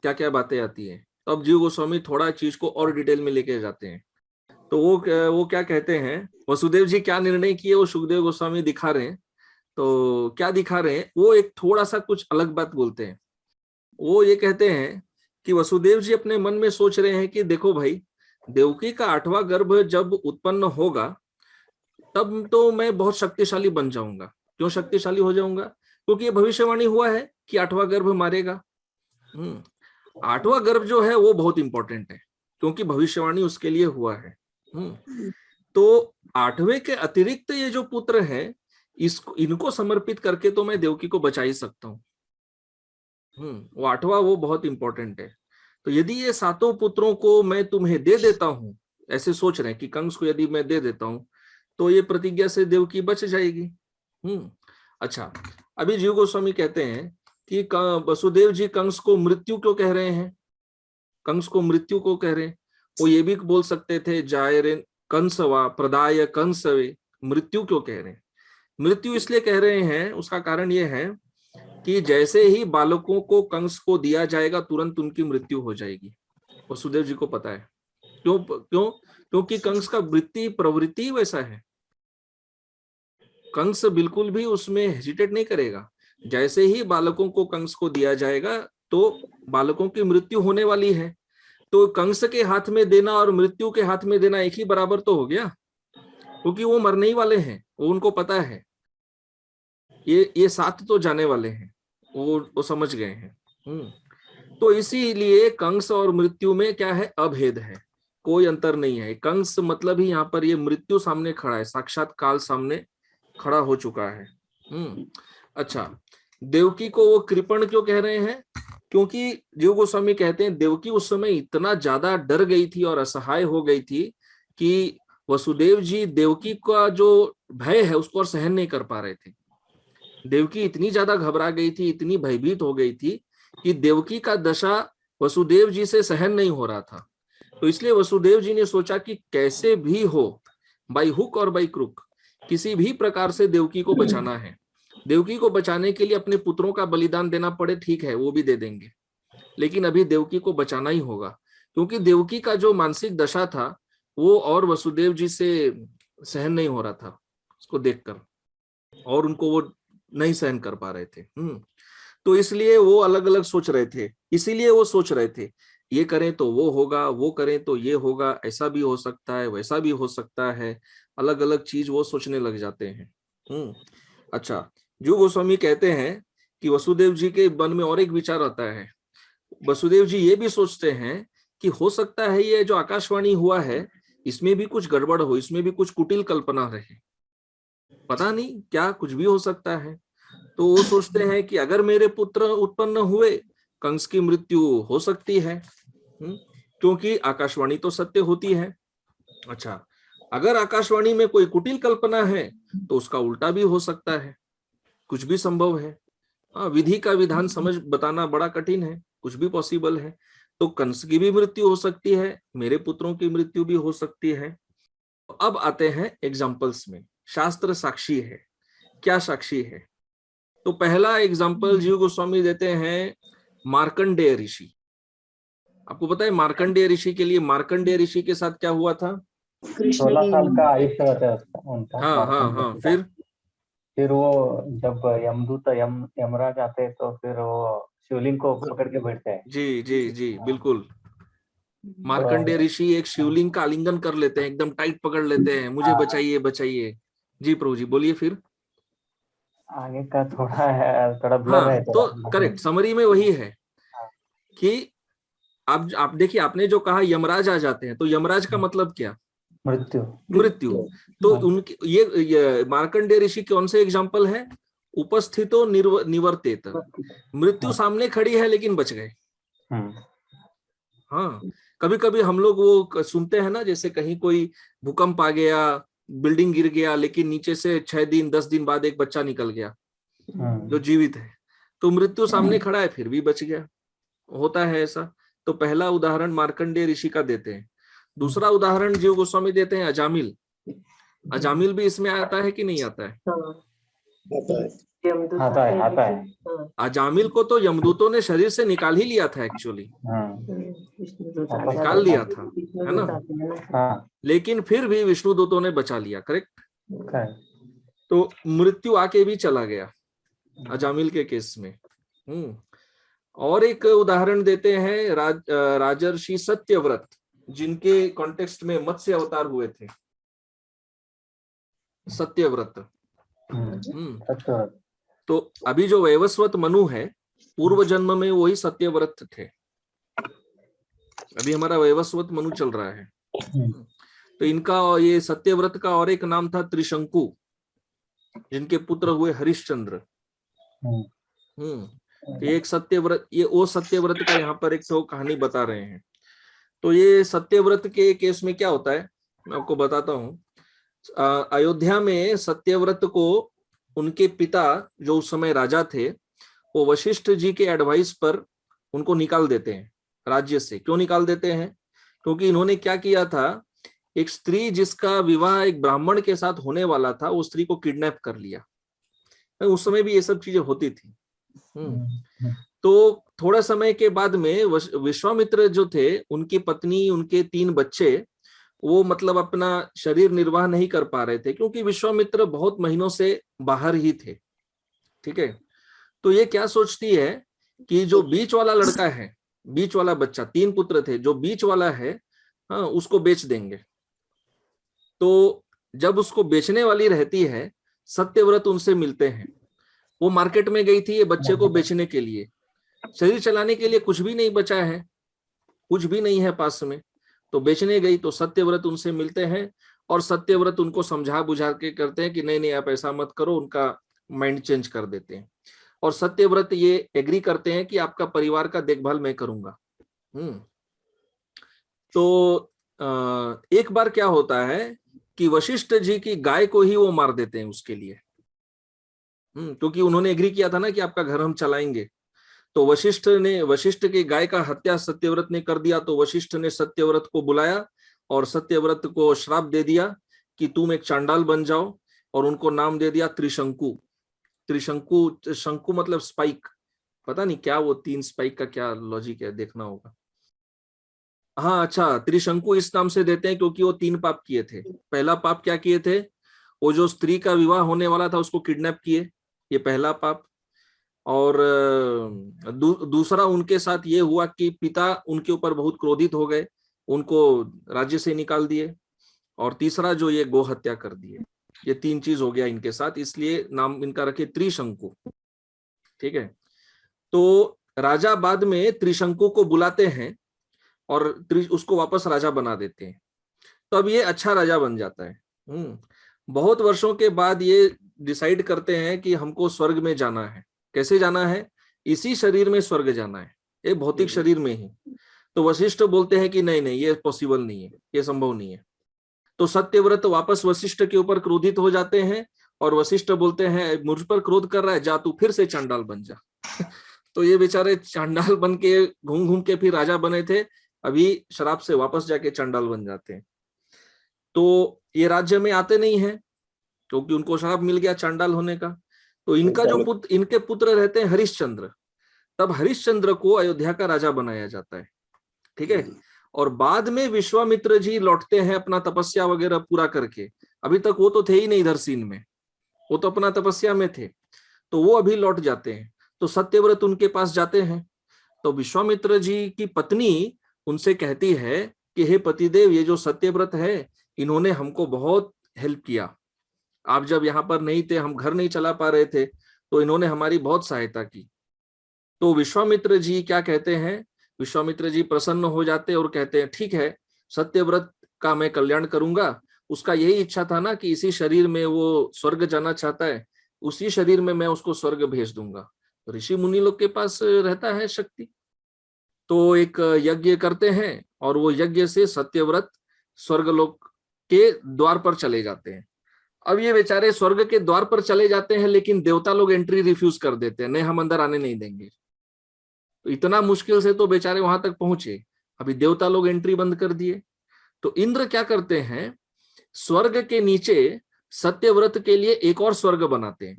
क्या क्या बातें आती हैं। तो अब जीव गोस्वामी थोड़ा चीज को और डिटेल में लेके जाते हैं। तो वो क्या कहते हैं, वसुदेव जी क्या निर्णय किए वो सुखदेव गोस्वामी दिखा रहे हैं। तो क्या दिखा रहे हैं, वो एक थोड़ा सा कुछ अलग बात बोलते हैं। वो ये कहते हैं कि वसुदेव जी अपने मन में सोच रहे हैं कि देखो भाई, देवकी का 8वां गर्भ जब उत्पन्न होगा तब तो मैं बहुत शक्तिशाली बन जाऊंगा। क्यों शक्तिशाली हो जाऊंगा? क्योंकि ये भविष्यवाणी हुआ है कि 8वां गर्भ मारेगा। 8वां गर्भ जो है वो बहुत इंपॉर्टेंट है, क्योंकि भविष्यवाणी उसके लिए हुआ है। तो 8वें के अतिरिक्त ये जो पुत्र है, इनको समर्पित करके तो मैं देवकी को बचा ही सकता हूँ। वो 8वां वो बहुत इंपॉर्टेंट है। तो यदि ये 7 पुत्रों को मैं तुम्हें दे देता हूं, ऐसे सोच रहे हैं कि कंस को यदि मैं दे देता हूं तो ये प्रतिज्ञा से देवकी बच जाएगी। अच्छा, अभी जीव गोस्वामी कहते हैं कि वसुदेव जी कंस को मृत्यु क्यों कह रहे हैं? कंस को मृत्यु को कह रहे हैं, वो ये भी बोल सकते थे जायरेन कंसवा प्रदाय कंसवे, मृत्यु क्यों कह रहे हैं? मृत्यु इसलिए कह रहे हैं, उसका कारण ये है कि जैसे ही बालकों को कंस को दिया जाएगा तुरंत उनकी मृत्यु हो जाएगी। वसुदेव जी को पता है। क्योंकि कंस का वृत्ति प्रवृत्ति वैसा है। कंस बिल्कुल भी उसमें हेजिटेट नहीं करेगा। जैसे ही बालकों को कंस को दिया जाएगा तो बालकों की मृत्यु होने वाली है। तो कंस के हाथ में देना और मृत्यु के हाथ में देना एक ही बराबर तो हो गया, क्योंकि वो मरने ही वाले हैं, वो उनको पता है। ये 7 तो जाने वाले हैं, वो समझ गए हैं। तो इसीलिए कंस और मृत्यु में क्या है, अभेद है, कोई अंतर नहीं है। कंस मतलब ही यहाँ पर ये मृत्यु सामने खड़ा है, साक्षात काल सामने खड़ा हो चुका है। अच्छा, देवकी को वो कृपण क्यों कह रहे हैं? क्योंकि जीव गोस्वामी कहते हैं देवकी उस समय इतना ज्यादा डर गई थी और असहाय हो गई थी कि वसुदेव जी देवकी का जो भय है उसको और सहन नहीं कर पा रहे थे। देवकी इतनी ज्यादा घबरा गई थी, इतनी भयभीत हो गई थी कि देवकी का दशा वसुदेव जी से सहन नहीं हो रहा था। तो इसलिए वसुदेव जी ने सोचा कि कैसे भी हो, बाई हुक और बाई क्रुक, किसी भी प्रकार से देवकी को बचाना है। देवकी को बचाने के लिए अपने पुत्रों का बलिदान देना पड़े, ठीक है, वो भी दे देंगे, लेकिन अभी देवकी को बचाना ही होगा। क्योंकि देवकी का जो मानसिक दशा था वो और वसुदेव जी से सहन नहीं हो रहा था उसको देखकर, और उनको वो नहीं सहन कर पा रहे थे। तो इसलिए वो अलग अलग सोच रहे थे। इसीलिए वो सोच रहे थे ये करें तो वो होगा, वो करें तो ये होगा, ऐसा भी हो सकता है, वैसा भी हो सकता है, अलग अलग चीज वो सोचने लग जाते हैं। अच्छा, जो गोस्वामी कहते हैं कि वसुदेव जी के मन में और एक विचार आता है। वसुदेव जी ये भी सोचते हैं कि हो सकता है ये जो आकाशवाणी हुआ है इसमें भी कुछ गड़बड़ हो, इसमें भी कुछ कुटिल कल्पना रहे, पता नहीं क्या, कुछ भी हो सकता है। तो वो सोचते हैं कि अगर मेरे पुत्र उत्पन्न हुए, कंस की मृत्यु हो सकती है, क्योंकि आकाशवाणी तो सत्य होती है। अच्छा, अगर आकाशवाणी में कोई कुटिल कल्पना है तो उसका उल्टा भी हो सकता है, कुछ भी संभव है। विधि का विधान समझ बताना बड़ा कठिन है, कुछ भी पॉसिबल है। तो कंस की भी मृत्यु हो सकती है, मेरे पुत्रों की मृत्यु भी हो सकती है। तो अब आते हैं एग्जाम्पल्स में। शास्त्र साक्षी है, क्या साक्षी है? तो पहला एग्जाम्पल जीव गोस्वामी देते हैं मार्कंडेय ऋषि। आपको पता है मार्कंडेय ऋषि के लिए, मार्कंडेय ऋषि के साथ क्या हुआ था? 16 साल का आयुष्य होता है उनका। हाँ, फिर वो जब यमदूत यमराज आते हैं तो फिर वो शिवलिंग को पकड़ के बैठते हैं। जी बिल्कुल। मार्कंडेय ऋषि एक शिवलिंग का आलिंगन कर लेते हैं, एकदम टाइट पकड़ लेते हैं, मुझे बचाइए बचाइए। जी प्रभु जी बोलिए फिर। आगे का थोड़ा ब्लर है। तो करेक्ट समरी में वही है कि आप देखिए, आपने जो कहा यमराज आ जाते हैं, तो यमराज का मतलब क्या? मृत्यु। तो उनकी ये मार्कंडेय ऋषि कौन से एग्जाम्पल है? उपस्थितो निवर्तेत, मृत्यु सामने खड़ी है लेकिन बच गए। हाँ, कभी कभी हम लोग वो सुनते हैं ना, जैसे कहीं कोई भूकंप आ गया, बिल्डिंग गिर गया, लेकिन नीचे से 6 दिन 10 दिन बाद एक बच्चा निकल गया जो जीवित है, तो मृत्यु सामने खड़ा है फिर भी बच गया। होता है ऐसा। तो पहला उदाहरण मार्कंडेय ऋषि का देते हैं। दूसरा उदाहरण जीव गोस्वामी देते हैं अजामिल। अजामिल भी इसमें आता है कि नहीं आता है? आता है। अजामिल को तो यमदूतों ने शरीर से निकाल ही लिया था एक्चुअली, निकाल लिया था, है ना? लेकिन फिर भी विष्णु दूतों ने बचा लिया। करेक्ट। तो मृत्यु आके भी चला गया अजामिल के केस में। और एक उदाहरण देते हैं राजर्षि सत्यव्रत, जिनके कॉन्टेक्स्ट में मत्स्य अवतार हुए थे। सत्यव्रत। तो अभी जो वैवस्वत मनु है, पूर्व जन्म में वही सत्यव्रत थे। अभी हमारा वैवस्वत मनु चल रहा है। तो इनका ये सत्यव्रत का और एक नाम था त्रिशंकु, जिनके पुत्र हुए हरिश्चंद्र। तो एक सत्यव्रत, ये वो सत्यव्रत का यहाँ पर एक तो कहानी बता रहे हैं। तो ये सत्यव्रत के केस में क्या होता है मैं आपको बताता हूँ। अयोध्या में सत्यव्रत को उनके पिता जो उस समय राजा थे, वो वशिष्ठ जी के एडवाइस पर उनको निकाल देते हैं राज्य से। क्यों निकाल देते हैं? क्योंकि इन्होंने क्या किया था, एक स्त्री जिसका विवाह एक ब्राह्मण के साथ होने वाला था, उस स्त्री को किडनैप कर लिया। उस समय भी ये सब चीजें होती थी। तो थोड़ा समय के बाद में विश्वामित्र जो थे, उनकी पत्नी, उनके 3 बच्चे, वो मतलब अपना शरीर निर्वाह नहीं कर पा रहे थे, क्योंकि विश्वामित्र बहुत महीनों से बाहर ही थे। ठीक है। तो ये क्या सोचती है कि जो बीच वाला लड़का है, बीच वाला बच्चा, 3 पुत्र थे, जो बीच वाला है, हाँ, उसको बेच देंगे। तो जब उसको बेचने वाली रहती है, सत्यव्रत उनसे मिलते हैं। वो मार्केट में गई थी ये बच्चे को बेचने के लिए। शरीर चलाने के लिए कुछ भी नहीं बचा है, कुछ भी नहीं है पास में, तो बेचने गई। तो सत्यव्रत उनसे मिलते हैं और सत्यव्रत उनको समझा बुझा के करते हैं कि नहीं नहीं आप ऐसा मत करो, उनका माइंड चेंज कर देते हैं। और सत्यव्रत ये एग्री करते हैं कि आपका परिवार का देखभाल मैं करूंगा। तो एक बार क्या होता है कि वशिष्ठ जी की गाय को ही वो मार देते हैं उसके लिए, क्योंकि उन्होंने एग्री किया था ना कि आपका घर हम चलाएंगे। तो वशिष्ठ की गाय का हत्या सत्यव्रत ने कर दिया। तो वशिष्ठ ने सत्यव्रत को बुलाया और सत्यव्रत को श्राप दे दिया कि तुम एक चांडाल बन जाओ, और उनको नाम दे दिया त्रिशंकु। त्रिशंकु, शंकु मतलब स्पाइक, पता नहीं क्या वो 3 स्पाइक का क्या लॉजिक है, देखना होगा। हाँ अच्छा, त्रिशंकु इस नाम से देते हैं क्योंकि वो 3 पाप किए थे। पहला पाप क्या किए थे, वो जो स्त्री का विवाह होने वाला था उसको किडनैप किए, ये पहला पाप। और दूसरा उनके साथ ये हुआ कि पिता उनके ऊपर बहुत क्रोधित हो गए, उनको राज्य से निकाल दिए। और तीसरा जो ये गो हत्या कर दिए। ये 3 चीज हो गया इनके साथ, इसलिए नाम इनका रखे त्रिशंकु। ठीक है। तो राजा बाद में त्रिशंकु को बुलाते हैं और उसको वापस राजा बना देते हैं। तो अब ये अच्छा राजा बन जाता है। बहुत वर्षों के बाद ये डिसाइड करते हैं कि हमको स्वर्ग में जाना है। कैसे जाना है? इसी शरीर में स्वर्ग जाना है, ये भौतिक शरीर में ही। तो वशिष्ठ बोलते हैं कि नहीं नहीं, ये पॉसिबल नहीं है, ये संभव नहीं है। तो सत्यव्रत वापस वशिष्ठ के ऊपर क्रोधित हो जाते हैं और वशिष्ठ बोलते हैं मुझ पर क्रोध कर रहा है, जा तू फिर से चांडाल बन जा। तो ये बेचारे चांडाल बन के घूम घूम के फिर राजा बने थे, अभी शराब से वापस जाके चांडाल बन जाते हैं। तो ये राज्य में आते नहीं है क्योंकि उनको शराब मिल गया चांडाल होने का। तो इनका जो इनके पुत्र रहते हैं हरिश्चंद्र, तब हरिश्चंद्र को अयोध्या का राजा बनाया जाता है। ठीक है। और बाद में विश्वामित्र जी लौटते हैं अपना तपस्या वगैरह पूरा करके। अभी तक वो तो थे ही नहीं इधर सीन में, वो तो अपना तपस्या में थे। तो वो अभी लौट जाते हैं। तो सत्यव्रत उनके पास जाते हैं। तो विश्वामित्र जी की पत्नी उनसे कहती है कि हे पतिदेव, ये जो सत्यव्रत है इन्होंने हमको बहुत हेल्प किया। आप जब यहाँ पर नहीं थे, हम घर नहीं चला पा रहे थे, तो इन्होंने हमारी बहुत सहायता की। तो विश्वामित्र जी क्या कहते हैं, विश्वामित्र जी प्रसन्न हो जाते और कहते हैं ठीक है, सत्यव्रत का मैं कल्याण करूंगा। उसका यही इच्छा था ना कि इसी शरीर में वो स्वर्ग जाना चाहता है, उसी शरीर में मैं उसको स्वर्ग भेज दूंगा। ऋषि मुनि लोग के पास रहता है शक्ति, तो एक यज्ञ करते हैं और वो यज्ञ से सत्यव्रत स्वर्गलोक के द्वार पर चले जाते हैं। अब ये बेचारे स्वर्ग के द्वार पर चले जाते हैं, लेकिन देवता लोग एंट्री रिफ्यूज कर देते हैं, नहीं हम अंदर आने नहीं देंगे। तो इतना मुश्किल से तो बेचारे वहां तक पहुंचे, अभी देवता लोग एंट्री बंद कर दिए। तो इंद्र क्या करते हैं, स्वर्ग के नीचे सत्यव्रत के लिए एक और स्वर्ग बनाते हैं।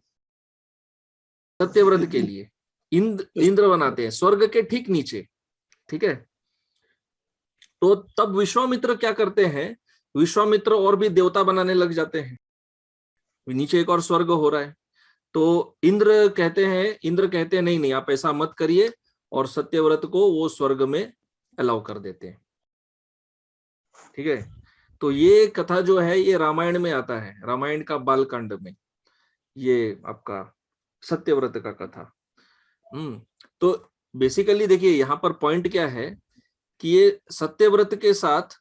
सत्यव्रत के लिए इंद्र बनाते हैं स्वर्ग के ठीक नीचे, ठीक है। तो तब विश्वामित्र क्या करते हैं, विश्वामित्र और भी देवता बनाने लग जाते हैं, नीचे एक और स्वर्ग हो रहा है। तो इंद्र कहते हैं नहीं नहीं आप ऐसा मत करिए, और सत्यव्रत को वो स्वर्ग में अलाउ कर देते हैं, ठीक है। तो ये कथा जो है ये रामायण में आता है, रामायण का बालकांड में ये आपका सत्यव्रत का कथा। तो बेसिकली देखिए यहाँ पर पॉइंट क्या है कि ये सत्यव्रत के साथ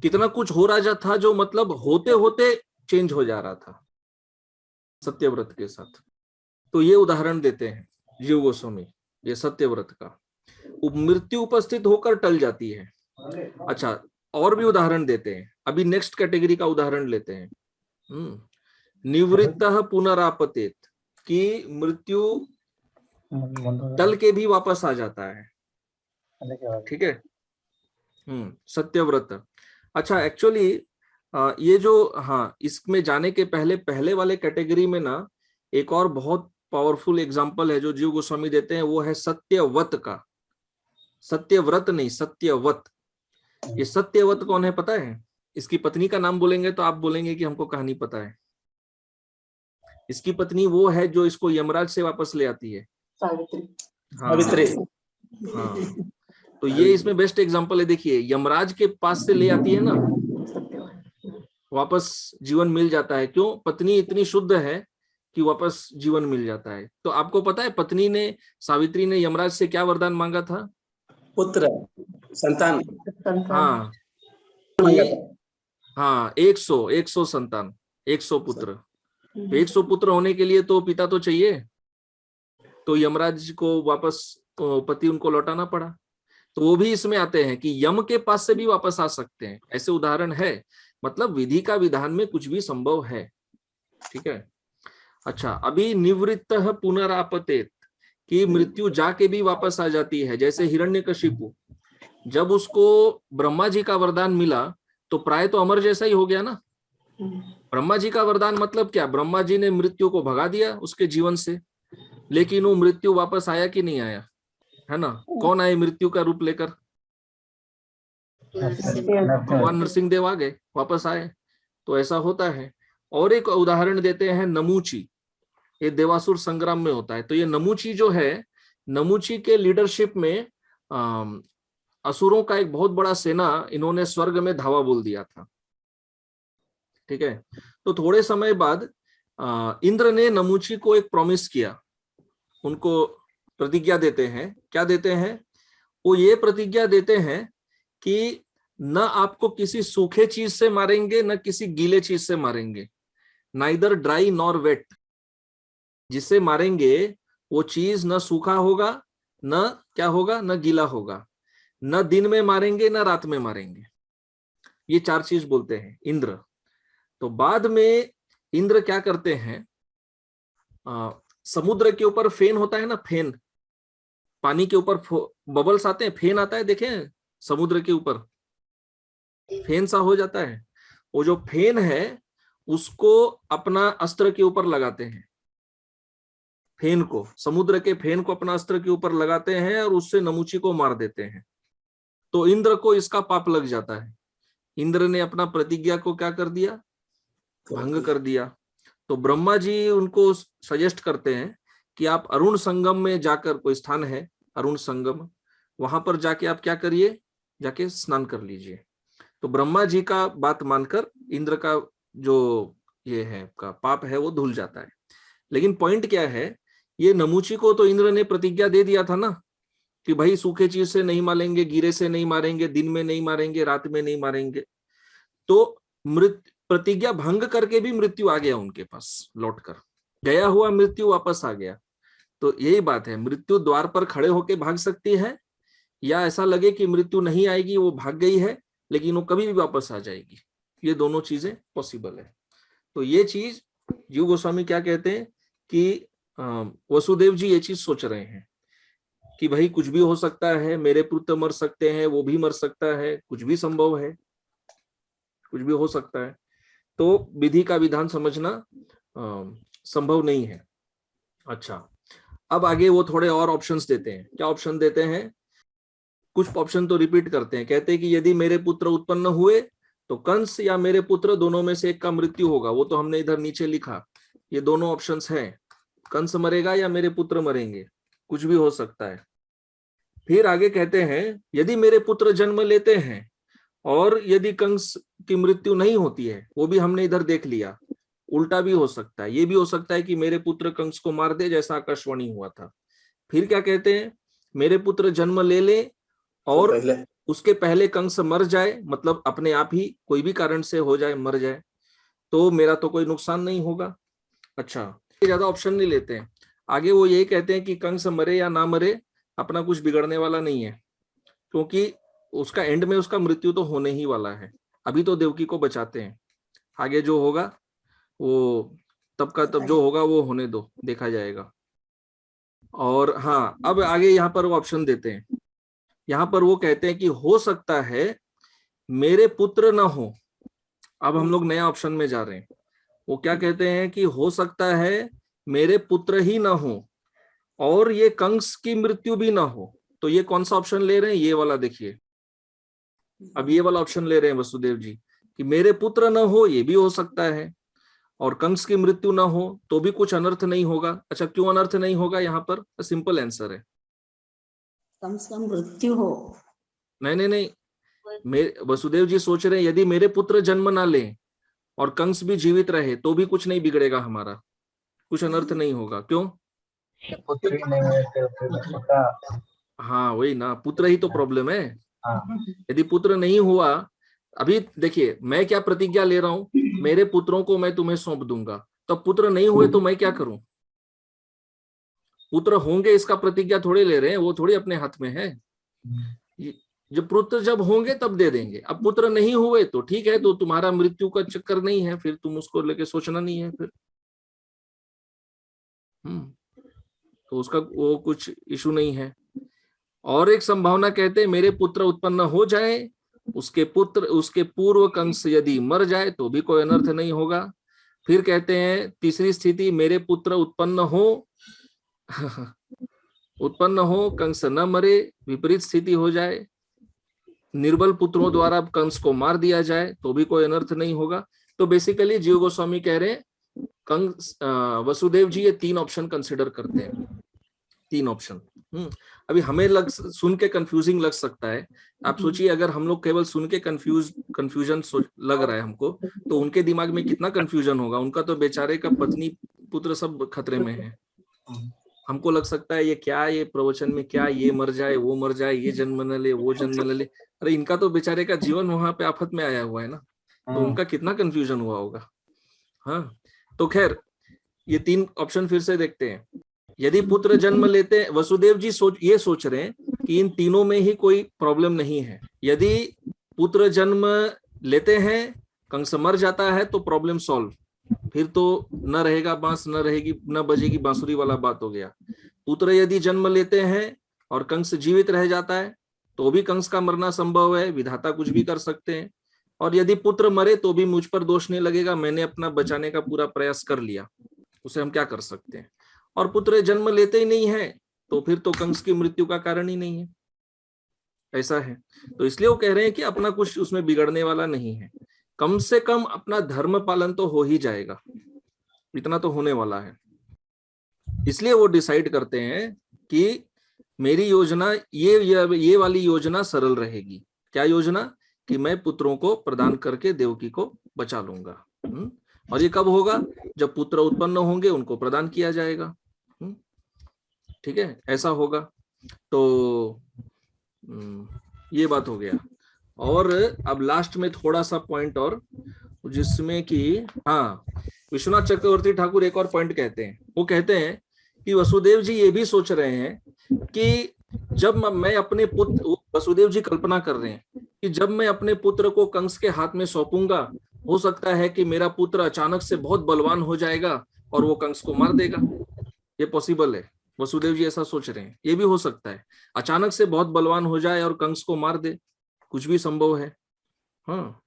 कितना कुछ हो रहा था, जो मतलब होते होते चेंज हो जा रहा था सत्यव्रत के साथ। तो ये उदाहरण देते हैं जीव गोस्वामी, ये सत्यव्रत का मृत्यु उपस्थित होकर टल जाती है। अच्छा, और भी उदाहरण देते हैं, अभी नेक्स्ट कैटेगरी का उदाहरण लेते हैं। निवृत्तः पुनरापतेत, कि मृत्यु टल के भी वापस आ जाता है, ठीक है। सत्यव्रत। अच्छा, एक्चुअली ये जो इसमें जाने के पहले वाले कैटेगरी में ना एक और बहुत पावरफुल एग्जांपल है जो जीव गोस्वामी देते हैं, वो है सत्यवत का। सत्यव्रत नहीं, सत्यवत। ये सत्यवत कौन है पता है? इसकी पत्नी का नाम बोलेंगे तो आप बोलेंगे कि हमको कहानी पता है। इसकी पत्नी वो है जो इसको यमराज से वापस ले आती है, सावित्री। हाँ। तो ये इसमें बेस्ट एग्जांपल है। देखिए, यमराज के पास से ले आती है ना, वापस जीवन मिल जाता है। क्यों? पत्नी इतनी शुद्ध है कि वापस जीवन मिल जाता है। तो आपको पता है पत्नी ने, सावित्री ने यमराज से क्या वरदान मांगा था? पुत्र, संतान। हाँ, हाँ, 100 संतान, 100 पुत्र। 100 पुत्र होने के लिए तो पिता तो चाहिए, तो यमराज को वापस पति उनको लौटाना पड़ा। तो वो भी इसमें आते हैं कि यम के पास से भी वापस आ सकते हैं, ऐसे उदाहरण है। मतलब विधि का विधान में कुछ भी संभव है, ठीक है। अच्छा, अभी निवृत्तः पुनरापतेत, कि मृत्यु जाके भी वापस आ जाती है। जैसे हिरण्यकशिपु, जब उसको ब्रह्मा जी का वरदान मिला तो प्राय तो अमर जैसा ही हो गया ना। ब्रह्मा जी का वरदान मतलब क्या? ब्रह्मा जी ने मृत्यु को भगा दिया उसके जीवन से, लेकिन वो मृत्यु वापस आया कि नहीं आया, है ना? कौन आए मृत्यु का रूप लेकर? भगवान नरसिंह देव आ गए, वापस आए। तो ऐसा होता है। और एक उदाहरण देते हैं नमूची, ये देवासुर संग्राम में होता है। तो ये नमूची जो है, नमूची के लीडरशिप में असुरों का एक बहुत बड़ा सेना इन्होंने स्वर्ग में धावा बोल दिया था, ठीक है। तो थोड़े समय बाद इंद्र ने नमूची को एक प्रॉमिस किया, उनको प्रतिज्ञा देते हैं। क्या देते हैं? वो ये प्रतिज्ञा देते हैं कि न आपको किसी सूखे चीज से मारेंगे, न किसी गीले चीज से मारेंगे, नाइदर ड्राई नॉर वेट। जिससे मारेंगे वो चीज न सूखा होगा, न क्या होगा, न गीला होगा, न दिन में मारेंगे न रात में मारेंगे। ये 4 चीज बोलते हैं इंद्र। तो बाद में इंद्र क्या करते हैं, समुद्र के ऊपर फेन होता है ना, फेन, पानी के ऊपर बबल्स आते हैं, फेन आता है, देखें समुद्र के ऊपर फेन सा हो जाता है। वो जो फेन है उसको अपना अस्त्र के ऊपर लगाते हैं, फेन को, समुद्र के फेन को अपना अस्त्र के ऊपर लगाते हैं और उससे नमूची को मार देते हैं। तो इंद्र को इसका पाप लग जाता है। इंद्र ने अपना प्रतिज्ञा को क्या कर दिया? भंग कर दिया। तो ब्रह्मा जी उनको सजेस्ट करते हैं कि आप अरुण संगम में जाकर, कोई स्थान है अरुण संगम, वहां पर जाके आप क्या करिए, जाके स्नान कर लीजिए। तो ब्रह्मा जी का बात मानकर इंद्र का जो ये है का पाप है वो धुल जाता है। लेकिन पॉइंट क्या है, ये नमूची को तो इंद्र ने प्रतिज्ञा दे दिया था ना कि भाई सूखे चीज से नहीं मारेंगे, गिरे से नहीं मारेंगे, दिन में नहीं मारेंगे, रात में नहीं मारेंगे। तो प्रतिज्ञा भंग करके भी मृत्यु आ गया उनके पास लौटकर। गया हुआ मृत्यु वापस आ गया। तो यही बात है, मृत्यु द्वार पर खड़े होके भाग सकती है, या ऐसा लगे कि मृत्यु नहीं आएगी, वो भाग गई है लेकिन वो कभी भी वापस आ जाएगी। ये दोनों चीजें पॉसिबल है। तो ये चीज जीव गोस्वामी क्या कहते हैं कि वसुदेव जी ये चीज सोच रहे हैं कि भाई कुछ भी हो सकता है, मेरे पुत्र मर सकते हैं, वो भी मर सकता है, कुछ भी संभव है, कुछ भी हो सकता है। तो विधि का विधान समझना संभव नहीं है। अच्छा, अब आगे वो थोड़े और ऑप्शंस देते हैं। क्या ऑप्शन देते हैं? कुछ ऑप्शन तो रिपीट करते हैं। कहते हैं कि यदि मेरे पुत्र उत्पन्न हुए तो कंस या मेरे पुत्र दोनों में से एक का मृत्यु होगा। वो तो हमने इधर नीचे लिखा, ये दोनों ऑप्शंस हैं, कंस मरेगा या मेरे पुत्र मरेंगे, कुछ भी हो सकता है। फिर आगे कहते हैं यदि मेरे पुत्र जन्म लेते हैं और यदि कंस की मृत्यु नहीं होती है, वो भी हमने इधर देख लिया, उल्टा भी हो सकता है। ये भी हो सकता है कि मेरे पुत्र कंस को मार दे, जैसा आकाशवाणी हुआ था। फिर क्या कहते हैं? मेरे पुत्र जन्म ले ले और उसके पहले कंस मर जाए, मतलब अपने आप ही कोई भी कारण से हो जाए, मर जाए, तो मेरा तो कोई नुकसान नहीं होगा। अच्छा, ज्यादा ऑप्शन नहीं लेते हैं। आगे वो यही कहते हैं कि कंस मरे या ना मरे, अपना कुछ बिगड़ने वाला नहीं है, क्योंकि उसका एंड में उसका मृत्यु तो होने ही वाला है। अभी तो देवकी को बचाते हैं, आगे जो होगा वो तब का तब जो होगा वो होने दो, देखा जाएगा। और हाँ, अब आगे यहाँ पर वो ऑप्शन देते हैं। यहाँ पर वो कहते हैं कि हो सकता है मेरे पुत्र ना हो। अब हम लोग नया ऑप्शन में जा रहे हैं। वो क्या कहते हैं कि हो सकता है मेरे पुत्र ही ना हो और ये कंस की मृत्यु भी ना हो। तो ये कौन सा ऑप्शन ले रहे हैं? ये वाला देखिए। अब ये वाला ऑप्शन ले रहे हैं वसुदेव जी कि मेरे पुत्र ना हो, ये भी हो सकता है, और कंस की मृत्यु ना हो तो भी कुछ अनर्थ नहीं होगा। अच्छा, क्यों अनर्थ नहीं होगा? यहाँ पर सिंपल आंसर है, कंस का मृत्यु हो। नहीं, वसुदेव जी सोच रहे हैं यदि मेरे पुत्र जन्म ना ले और कंस भी जीवित रहे तो भी कुछ नहीं बिगड़ेगा हमारा, कुछ अनर्थ नहीं होगा। क्यों? पुत्री नहीं है तो फिर उसका, हाँ वही ना, पुत्र ही तो प्रॉब्लम है। हाँ यदि पुत्र नहीं हुआ, अभी देखिए मैं क्या प्रतिज्ञा ले रहा हूं, मेरे पुत्रों को मैं तुम्हें सौंप दूंगा, तो पुत्र नहीं हुए तो मैं क्या करूं? पुत्र होंगे इसका प्रतिज्ञा थोड़ी ले रहे हैं, वो थोड़ी अपने हाथ में है। जब पुत्र जब होंगे तब दे देंगे। अब पुत्र नहीं हुए तो ठीक है, तो तुम्हारा मृत्यु का चक्कर नहीं है, फिर तुम उसको लेके सोचना नहीं है फिर। तो उसका वो कुछ इशू नहीं है। और एक संभावना कहते हैं मेरे पुत्र उत्पन्न हो जाए, उसके पूर्व कंस यदि मर जाए तो भी कोई अनर्थ नहीं होगा। फिर कहते हैं तीसरी स्थिति, मेरे पुत्र उत्पन्न हो कंस न मरे, विपरीत स्थिति हो जाए, निर्बल पुत्रों द्वारा कंस को मार दिया जाए तो भी कोई अनर्थ नहीं होगा। तो बेसिकली जीव गोस्वामी कह रहे हैं कंस, वसुदेव जी ये 3 ऑप्शन कंसिडर करते हैं, 3 ऑप्शन। अभी हमें सुन के कंफ्यूजिंग लग सकता है। आप सोचिए अगर हम लोग केवल सुन के कंफ्यूजन लग रहा है हमको, तो उनके दिमाग में कितना कंफ्यूजन होगा। उनका तो बेचारे का पत्नी पुत्र सब खतरे में है। हमको लग सकता है ये क्या, ये प्रवचन में क्या, ये मर जाए वो मर जाए, ये जन्म न ले वो जन्म न ले। अरे इनका तो बेचारे का जीवन वहां पे आफत में आया हुआ है ना, तो उनका कितना कंफ्यूजन हुआ होगा। हाँ, तो खैर ये 3 ऑप्शन फिर से देखते हैं। यदि पुत्र जन्म लेते हैं, वसुदेव जी ये सोच रहे हैं कि इन तीनों में ही कोई प्रॉब्लम नहीं है। यदि पुत्र जन्म लेते हैं, कंस मर जाता है तो प्रॉब्लम सॉल्व, फिर तो न रहेगा बांस, न रहेगी न बजेगी बांसुरी वाला बात हो गया। पुत्र यदि जन्म लेते हैं और कंस जीवित रह जाता है तो भी कंस का मरना संभव है, विधाता कुछ भी कर सकते हैं। और यदि पुत्र मरे तो भी मुझ पर दोष नहीं लगेगा, मैंने अपना बचाने का पूरा प्रयास कर लिया, उसे हम क्या कर सकते हैं। और पुत्र जन्म लेते ही नहीं है तो फिर तो कंस की मृत्यु का कारण ही नहीं है, ऐसा है। तो इसलिए वो कह रहे हैं कि अपना कुछ उसमें बिगड़ने वाला नहीं है, कम से कम अपना धर्म पालन तो हो ही जाएगा, इतना तो होने वाला है। इसलिए वो डिसाइड करते हैं कि मेरी योजना ये वाली योजना सरल रहेगी। क्या योजना? कि मैं पुत्रों को प्रदान करके देवकी को बचा लूंगा। और ये कब होगा? जब पुत्र उत्पन्न होंगे उनको प्रदान किया जाएगा। ठीक है, ऐसा होगा। तो ये बात हो गया। और अब लास्ट में थोड़ा सा पॉइंट और, जिसमें कि हाँ, विश्वनाथ चक्रवर्ती ठाकुर एक और पॉइंट कहते हैं, वो कहते हैं कि वसुदेव जी ये भी सोच रहे हैं कि जब मैं अपने पुत्र, वसुदेव जी कल्पना कर रहे हैं कि जब मैं अपने पुत्र को कंस के हाथ में सौंपूंगा, हो सकता है कि मेरा पुत्र अचानक से बहुत बलवान हो जाएगा और वो कंस को मार देगा। ये पॉसिबल है, वसुदेव जी ऐसा सोच रहे हैं। ये भी हो सकता है अचानक से बहुत बलवान हो जाए और कंस को मार दे, कुछ भी संभव है। हाँ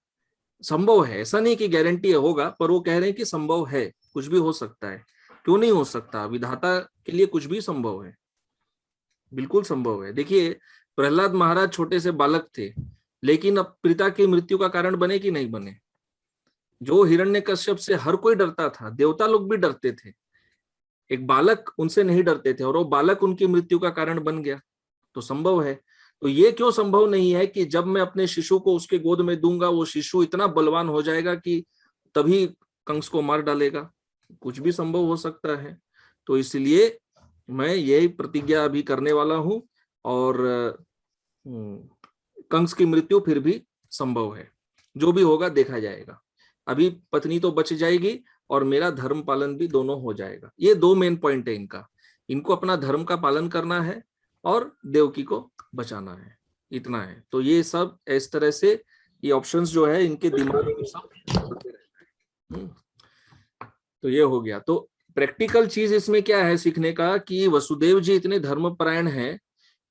संभव है, ऐसा नहीं कि गारंटी होगा, पर वो कह रहे हैं कि संभव है, कुछ भी हो सकता है। क्यों नहीं हो सकता, विधाता के लिए कुछ भी संभव है, बिल्कुल संभव है। देखिए प्रहलाद महाराज छोटे से बालक थे, लेकिन अब पिता की मृत्यु का कारण बने कि नहीं बने। जो हिरण्यकश्यप से हर कोई डरता था, देवता लोग भी डरते थे, एक बालक उनसे नहीं डरते थे, और वो बालक उनकी मृत्यु का कारण बन गया, तो संभव है। तो ये क्यों संभव नहीं है कि जब मैं अपने शिशु को उसके गोद में दूंगा, वो शिशु इतना बलवान हो जाएगा कि तभी कंस को मार डालेगा? कुछ भी संभव हो सकता है। तो इसलिए मैं यही प्रतिज्ञा अभी करने वाला हूं, और कंस की मृत्यु फिर भी संभव है, जो भी होगा देखा जाएगा। अभी पत्नी तो बच जाएगी और मेरा धर्म पालन भी दोनों हो जाएगा। ये दो मेन पॉइंट है इनका, इनको अपना धर्म का पालन करना है और देवकी को बचाना है, इतना है। तो ये सब इस तरह से ये ऑप्शंस जो है इनके दिमाग में सब चलते रहता है। तो ये हो गया। तो प्रैक्टिकल चीज इसमें क्या है सीखने का, कि वसुदेव जी इतने धर्मपरायण हैं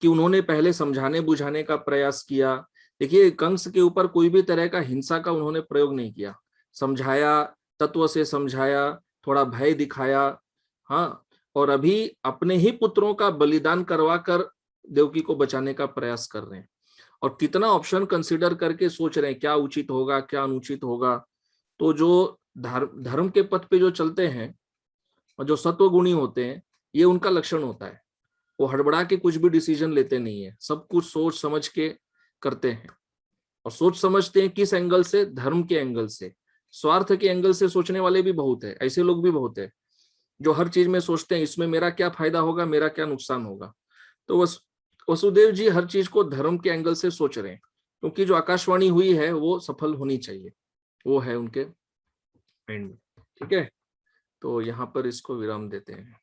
कि उन्होंने पहले समझाने बुझाने का प्रयास किया। देखिए कंस के ऊपर कोई भी तरह का हिंसा का उन्होंने प्रयोग नहीं किया, समझाया, तत्व से समझाया, थोड़ा भय दिखाया। हाँ, और अभी अपने ही पुत्रों का बलिदान करवा कर देवकी को बचाने का प्रयास कर रहे हैं, और कितना ऑप्शन कंसिडर करके सोच रहे हैं क्या उचित होगा क्या अनुचित होगा। तो जो धर्म के पथ पे जो चलते हैं और जो सत्वगुणी होते हैं, ये उनका लक्षण होता है, वो हड़बड़ा के कुछ भी डिसीजन लेते नहीं है, सब कुछ सोच समझ के करते हैं। और सोच समझते हैं किस एंगल से, धर्म के एंगल से। स्वार्थ के एंगल से सोचने वाले भी बहुत है, ऐसे लोग भी बहुत है जो हर चीज में सोचते हैं इसमें मेरा क्या फायदा होगा, मेरा क्या नुकसान होगा। तो वसुदेव जी हर चीज को धर्म के एंगल से सोच रहे हैं, क्योंकि जो आकाशवाणी हुई है वो सफल होनी चाहिए, वो है उनके एंड में। ठीक है, तो यहाँ पर इसको विराम देते हैं।